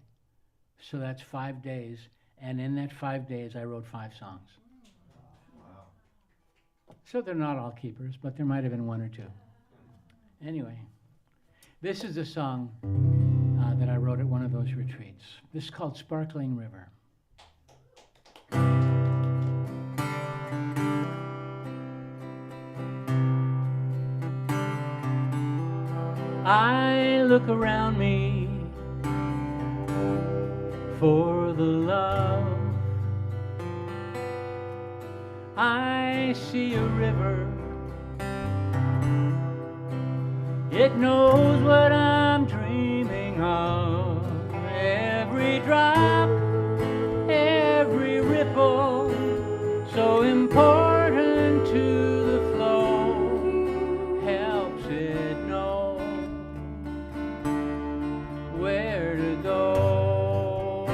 So that's 5 days. And in that 5 days, I wrote 5 songs. Wow. So they're not all keepers, but there might have been 1 or 2. Anyway, this is a song that I wrote at one of those retreats. This is called Sparkling River. I look around me for the love. I see a river. It knows what I'm dreaming of. Every drop, every ripple, so important to the flow, helps it know where to go.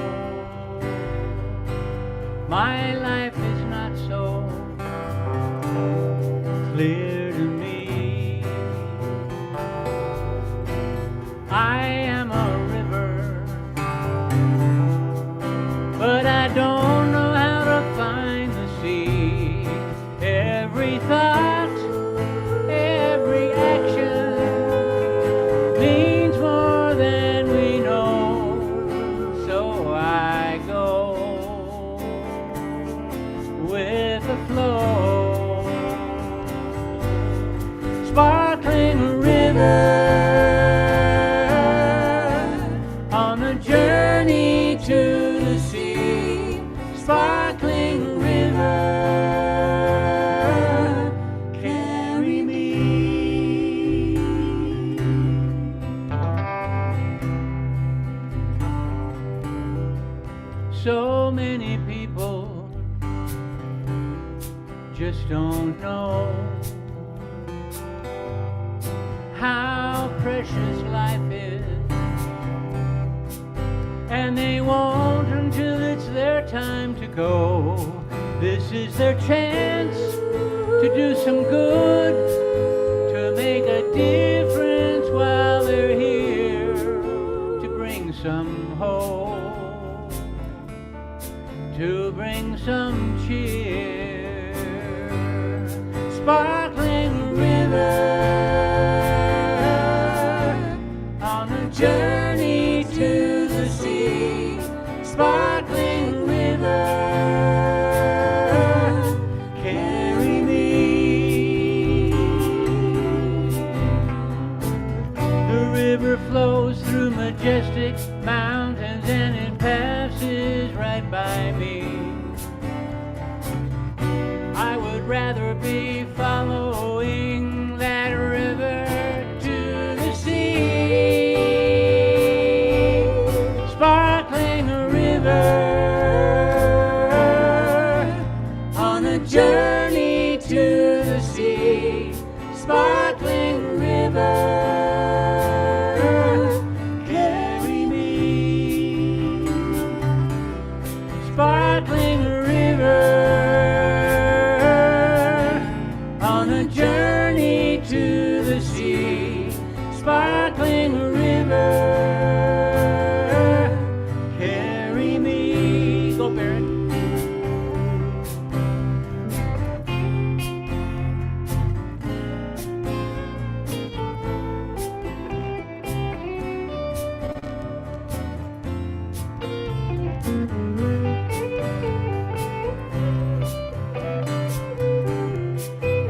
My life is not so clear to me. I am a river, but I don't know how to find the sea. Every thought, every action means more than we know. So I go with the flow. Sparkling river, on a journey to the sea. Sparkling river, carry me. So many people just don't know how precious life is, and they won't until it's their time to go. This is their chance to do some good, to make a difference some cheer. Sparkling river on a journey to the sea. Sparkling river, carry me. The river flows through majestic mountains and it passes right by me. I would rather be following that river to the sea. Sparkling river on a journey to the sea. Sparkling river, carry me. Sparkling river on a journey to the sea. Sparkling river, carry me. Go, Barrett.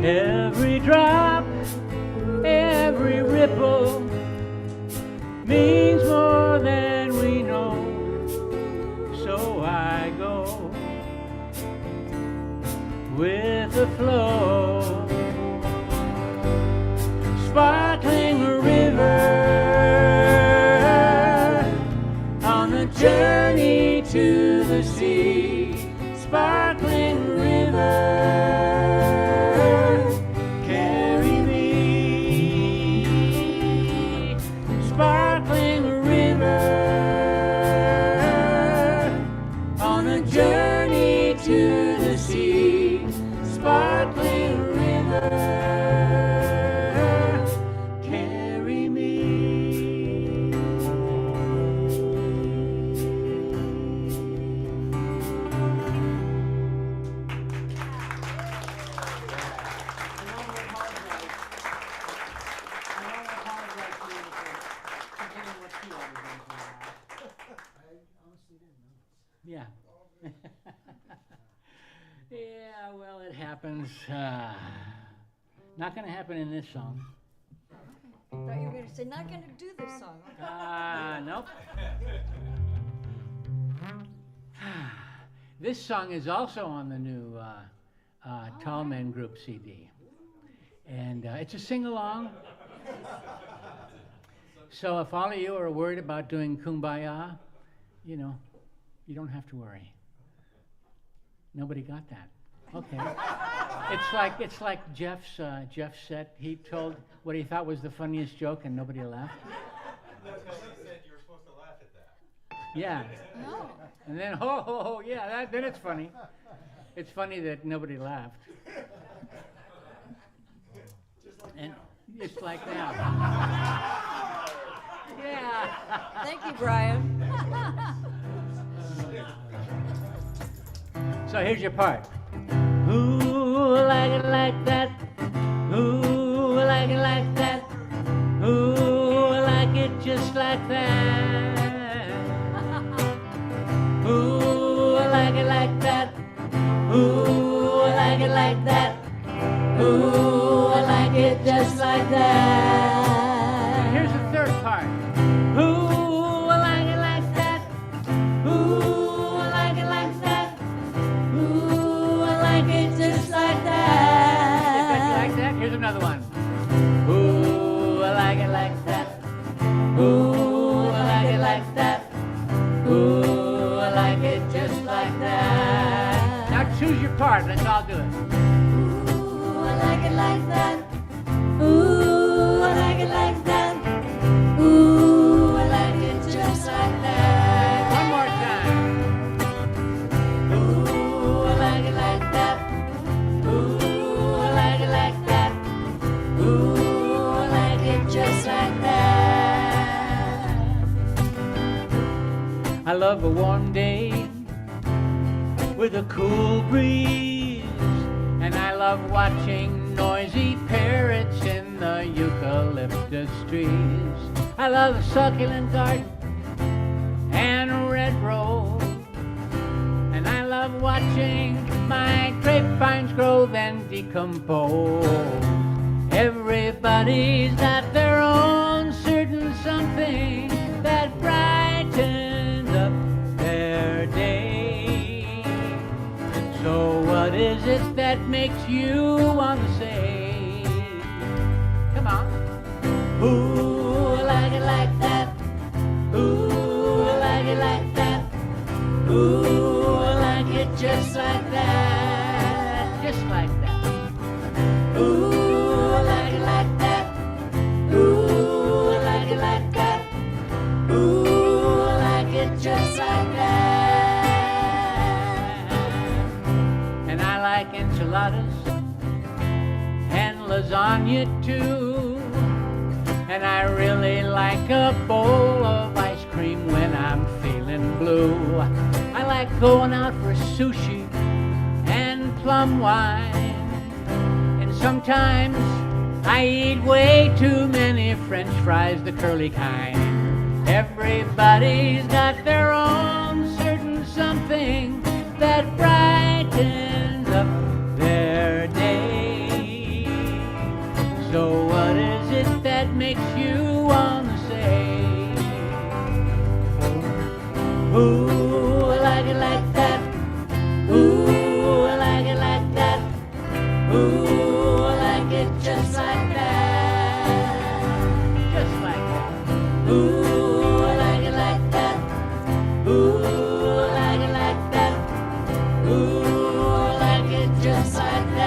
Every drop, every ripple means more than we know. So I go with the flow. Sparkling river on a journey to the sea. Sparkling river, carry me. Sparkling river on a journey to the sea. Sparkling river, carry me. Yeah. Yeah, well, it happens. Not going to happen in this song. I thought you were going to say, not going to do this song. Nope. This song is also on the new Tall Men Group CD. And it's a sing-along. So if all of you are worried about doing Kumbaya, you know, you don't have to worry. Nobody got that. Okay. It's like Jeff's set. He told what he thought was the funniest joke and nobody laughed. That's how you said you were supposed to laugh at that. Yeah. Oh. And then ho ho ho, yeah, then it's funny. It's funny that nobody laughed. And it's like now. Yeah. Thank you, Brian. So here's your part. Ooh, I like it like that. Ooh, I like it like that. Ooh, I like it just like that. Ooh, I like it like that. Ooh, I like it like that. Ooh, I like it just like that. Here's the third part. Ooh, I like it like that. Ooh, I like it like that. Ooh, I like it just like that. If you like that, here's another one. Ooh, I like it like that. Ooh, I like it like that. Ooh, I like it just like that. Now choose your part. Let's all do it. Ooh, I like it like that. Ooh, I like it like that. Ooh, I like it just like that. One more time. Ooh, I like it like that. Ooh, I like it like that. Ooh, I like it just like that. I love a warm day with a cool breeze. And I love watching noisy parrots in the eucalyptus trees. I love a succulent garden and a red rose. And I love watching my grapevines grow then decompose. Everybody's got their own certain something that brightens up their day. So what is it that makes you want to say, come on, ooh, I like it like that, ooh, I like it like that, ooh, I like it just like that, just like that, ooh, I like it like that, ooh, I like it like that, ooh, I like it just like that. And I like enchiladas and lasagna too. And I really like a bowl of ice cream when I'm feeling blue. I like going out for sushi and plum wine. And sometimes I eat way too many French fries, the curly kind. Everybody's got their own certain something that brightens up their day. So what is it that makes you want to say, ooh, I like it like that, ooh, I like it like that, ooh, I like it just like that, just like that, ooh, I like it like that, ooh, I like it like that, ooh, I like it just like that.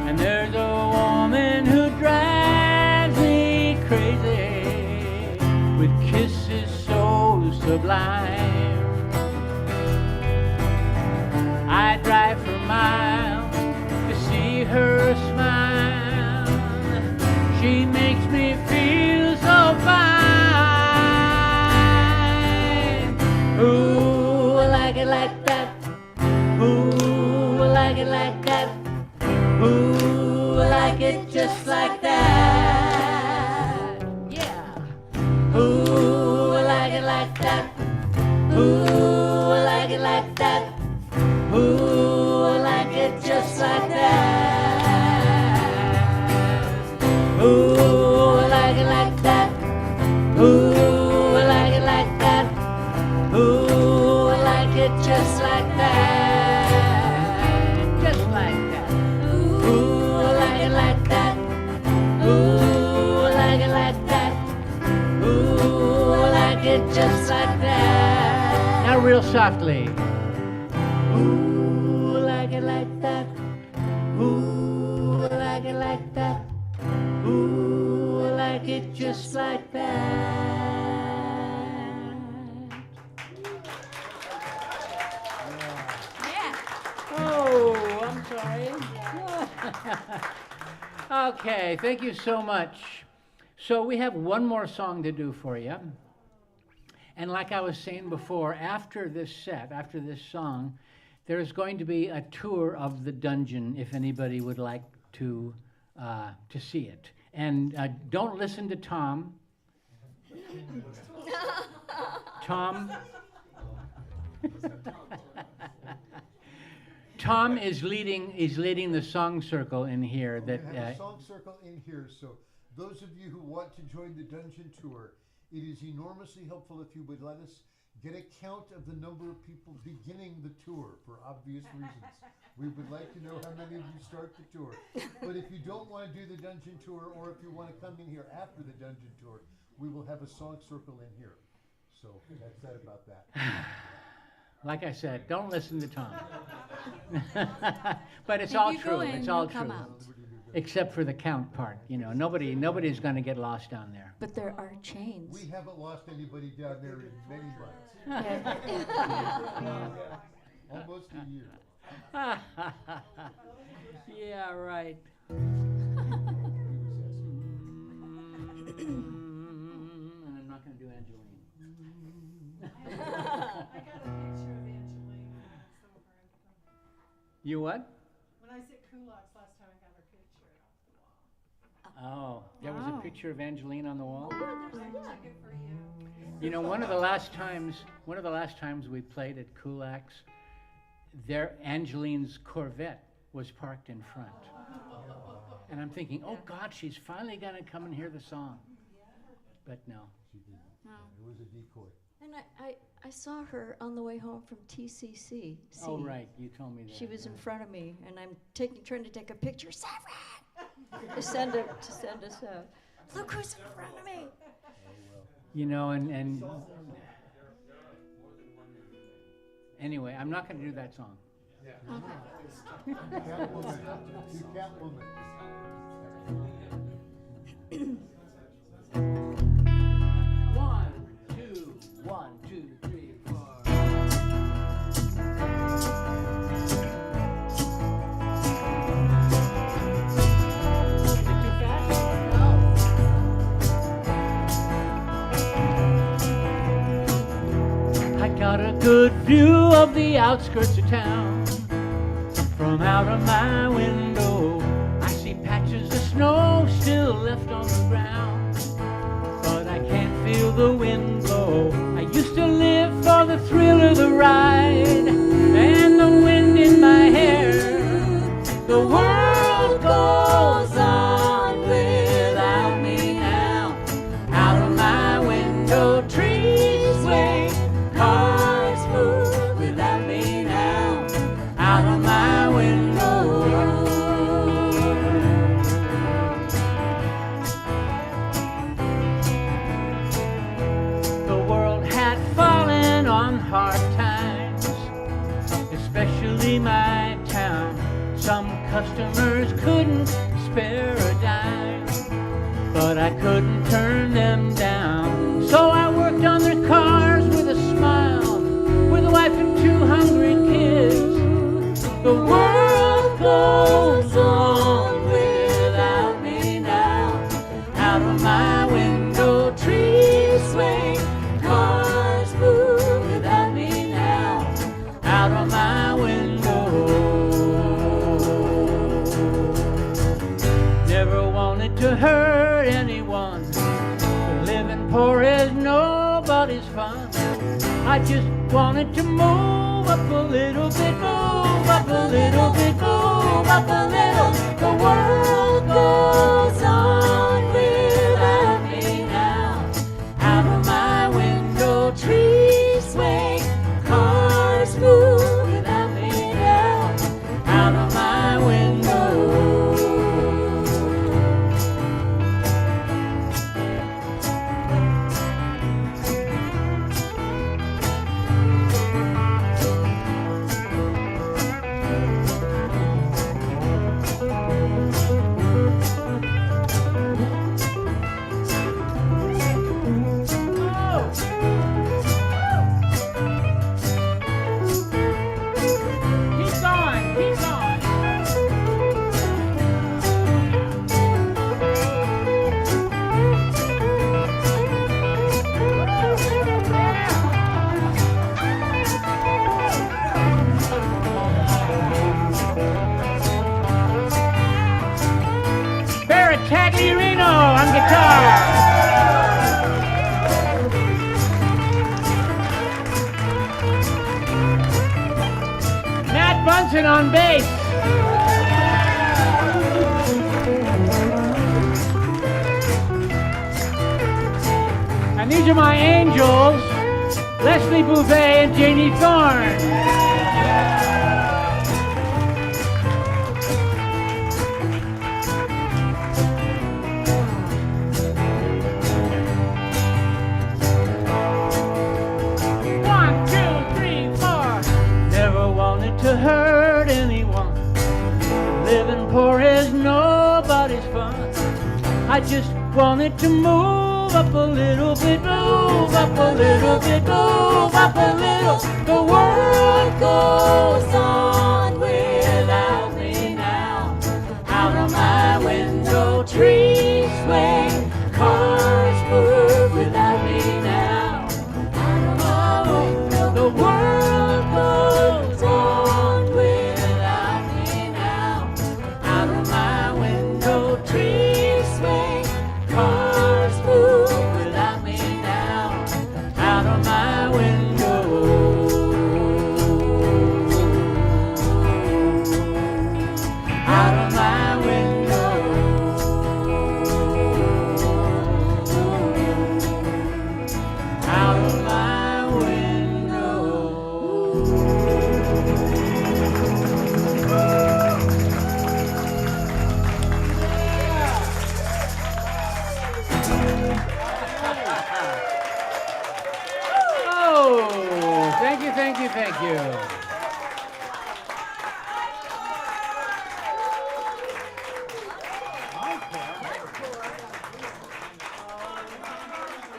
And there's a woman who drives me crazy with kisses so sublime. I drive for miles to see her smile. She makes me feel so fine. Ooh, I like it like that. Ooh, I like it like that. Ooh, I like it just like that. Yeah. Ooh, I like it like that. Ooh, I like it like that. Ooh, I like it just like that. Ooh, I like it like that. Ooh, I like it like that. Ooh, I like it just like that. Just like that. Ooh, I like it like that. Ooh, I like it like that. Ooh, I like it just like that. Now real softly. Ooh, I like it like that. Ooh, I like it like that. Ooh, I like it just like that. Yeah. Oh, I'm sorry. Okay, thank you so much. So we have one more song to do for you. And like I was saying before, after this set, after this song, there's going to be a tour of the dungeon if anybody would like to see it. And don't listen to Tom. Tom. Tom is leading the song circle in here. We have a song circle in here, so those of you who want to join the dungeon tour, it is enormously helpful if you would let us get a count of the number of people beginning the tour for obvious reasons. We would like to know how many of you start the tour. But if you don't want to do the dungeon tour, or if you want to come in here after the dungeon tour, we will have a song circle in here. So that's that about that. Like I said, don't listen to Tom. But it's If all you go true. in, It's all you'll come true. out. Except for the count part. You know, nobody's going to get lost down there. But there are chains. We haven't lost anybody down there in many months. Almost a year. Yeah, right. And I'm not going to do Angeline. You what? When I was at Kulak's last time, I got her picture off the wall. Oh, there was Wow. a picture of Angeline on the wall. I took it for you. You know, one of the last times we played at Kulak's, there Angeline's Corvette was parked in front. And I'm thinking, oh God, she's finally gonna come and hear the song. But no. She didn't. No. It was a decoy. And I saw her on the way home from TCC. Oh right, you told me that. She was in front of me, and I'm trying to take a picture. Severin! to send us out. Look who's in front of me. You know, and anyway, I'm not gonna do that song. Catwoman. You Catwoman. One, two, three, four. Is it too fast? I got a good view of the outskirts of town. From out of my window, I see patches of snow still left on the ground. But I can't feel the wind blow. I used to live for the thrill of the ride and the wind in my hair. The world goes on without me now. Out of my window, trees sway, cars move without me now. Out of my window. The world had fallen on hard times, especially my town. Some customers couldn't spare a dime, but I couldn't turn them down. So I worked on their cars with a smile, with a wife and 2 hungry kids. The world goes on without me now. Out of my window, trees sway, cars move without me now. Out of my window. Never wanted to hurt anyone, but living poor is nobody's fun. I just wanted to move up a little bit, move up a little bit, move up a little. The world goes on without me now. Out of my window, trees sway, cars move without me now. Out of my window. Keep going, keep going. Barrett Tagliarino on guitar. Matt Bunsen on bass. And these are my angels, Leslie Bouvet and Janie Thorne. One, two, three, four. Never wanted to hurt anyone. Living poor is nobody's fun. I just wanted to move up a little bit, move up a little bit, move up a little. The world goes on without me now. Out of my window, trees sway, cars move without me now. Out of my window, the world goes on without Oh, thank you, thank you, thank you.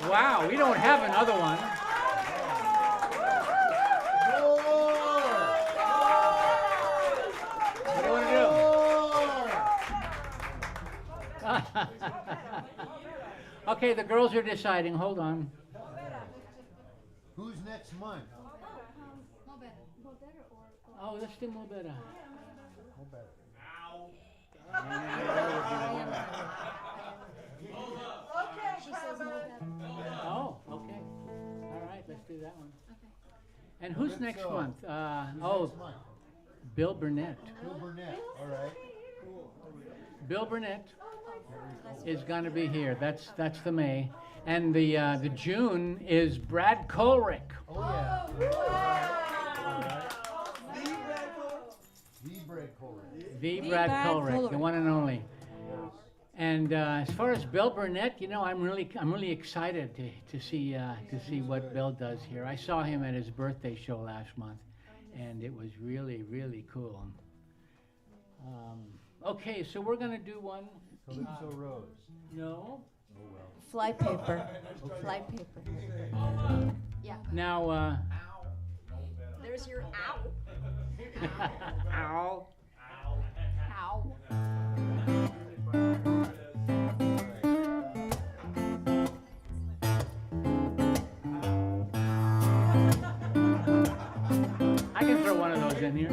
Wow, we don't have another one. What do you want to do? Okay, the girls are deciding. Hold on. Who's next month? Oh, let's do more better. Oh, okay. All right, let's do that one. And who's next month? Bill Burnett. Bill Burnett. All right. Bill Burnett is going to be here. That's the May, and the June is Brad Colrick. Oh yeah. All right. The Brad Colrick. The Brad Colrick, the one and only. And as far as Bill Burnett, you know, I'm really excited to see what Bill does here. I saw him at his birthday show last month, and it was really cool. Okay, so we're gonna do one. Calypso Rose. No. Oh well. Flypaper. Flypaper. Yeah. Now. There's your ow. Ow. Ow. I can throw one of those in here.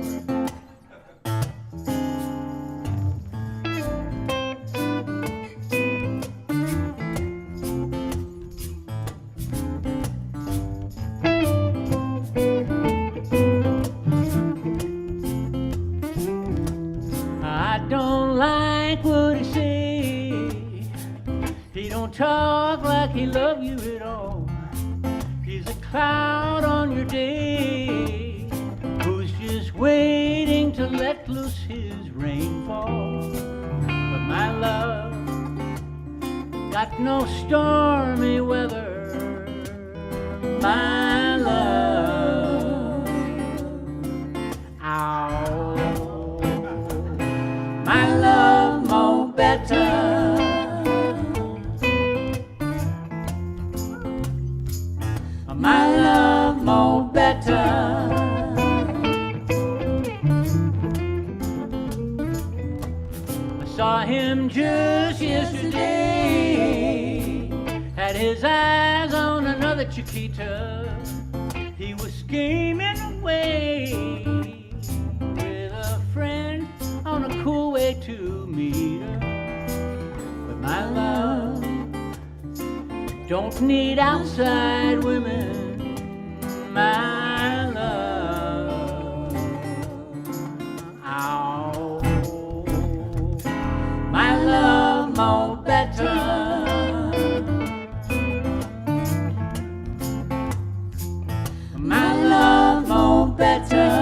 I don't like what he say. He don't talk like he love you at all. He's a cloud on your day, who's just waiting to let loose his rainfall. But my love got no stormy weather. My love, ow, my love more better. My love more better. I saw him just yesterday, had his eyes on another Chiquita. He was scheming away with a friend on a cool way to meet her. But my love don't need outside women. My love, ow, my love more better. My love more better.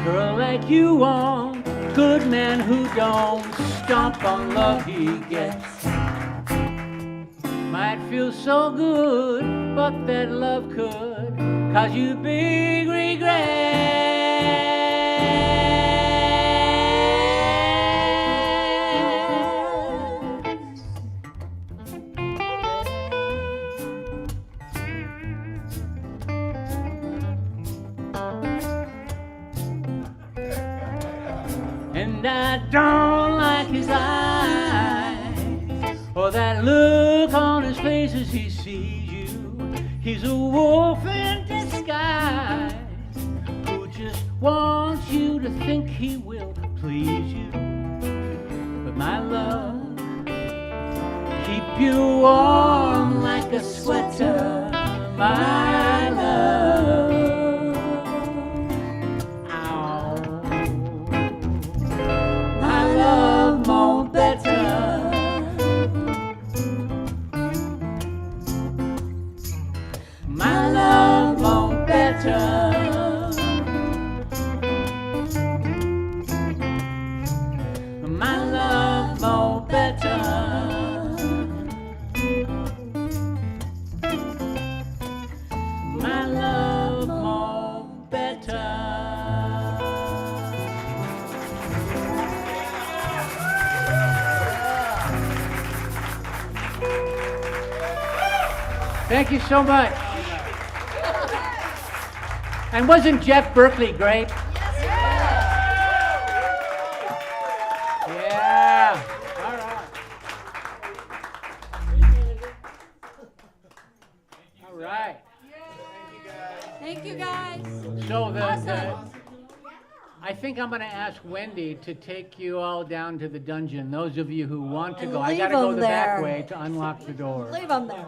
Girl like you want, good man who don't stomp on love he gets. Might feel so good, but that love could cause you big regret. And I don't like his eyes, or that look on his face as he sees you. He's a wolf in disguise, who just wants you to think he will please you. But my love, keep you warm like a sweater, my love. Ow. My love more better. My love more better. My love more better. My love more better. Thank you so much. And wasn't Jeff Berkeley great? Yeah. All right. All right. Thank you guys. So Awesome. I think I'm going to ask Wendy to take you all down to the dungeon. Those of you who want to go, I Leave got to go them the back there. way to unlock the door. Leave them there.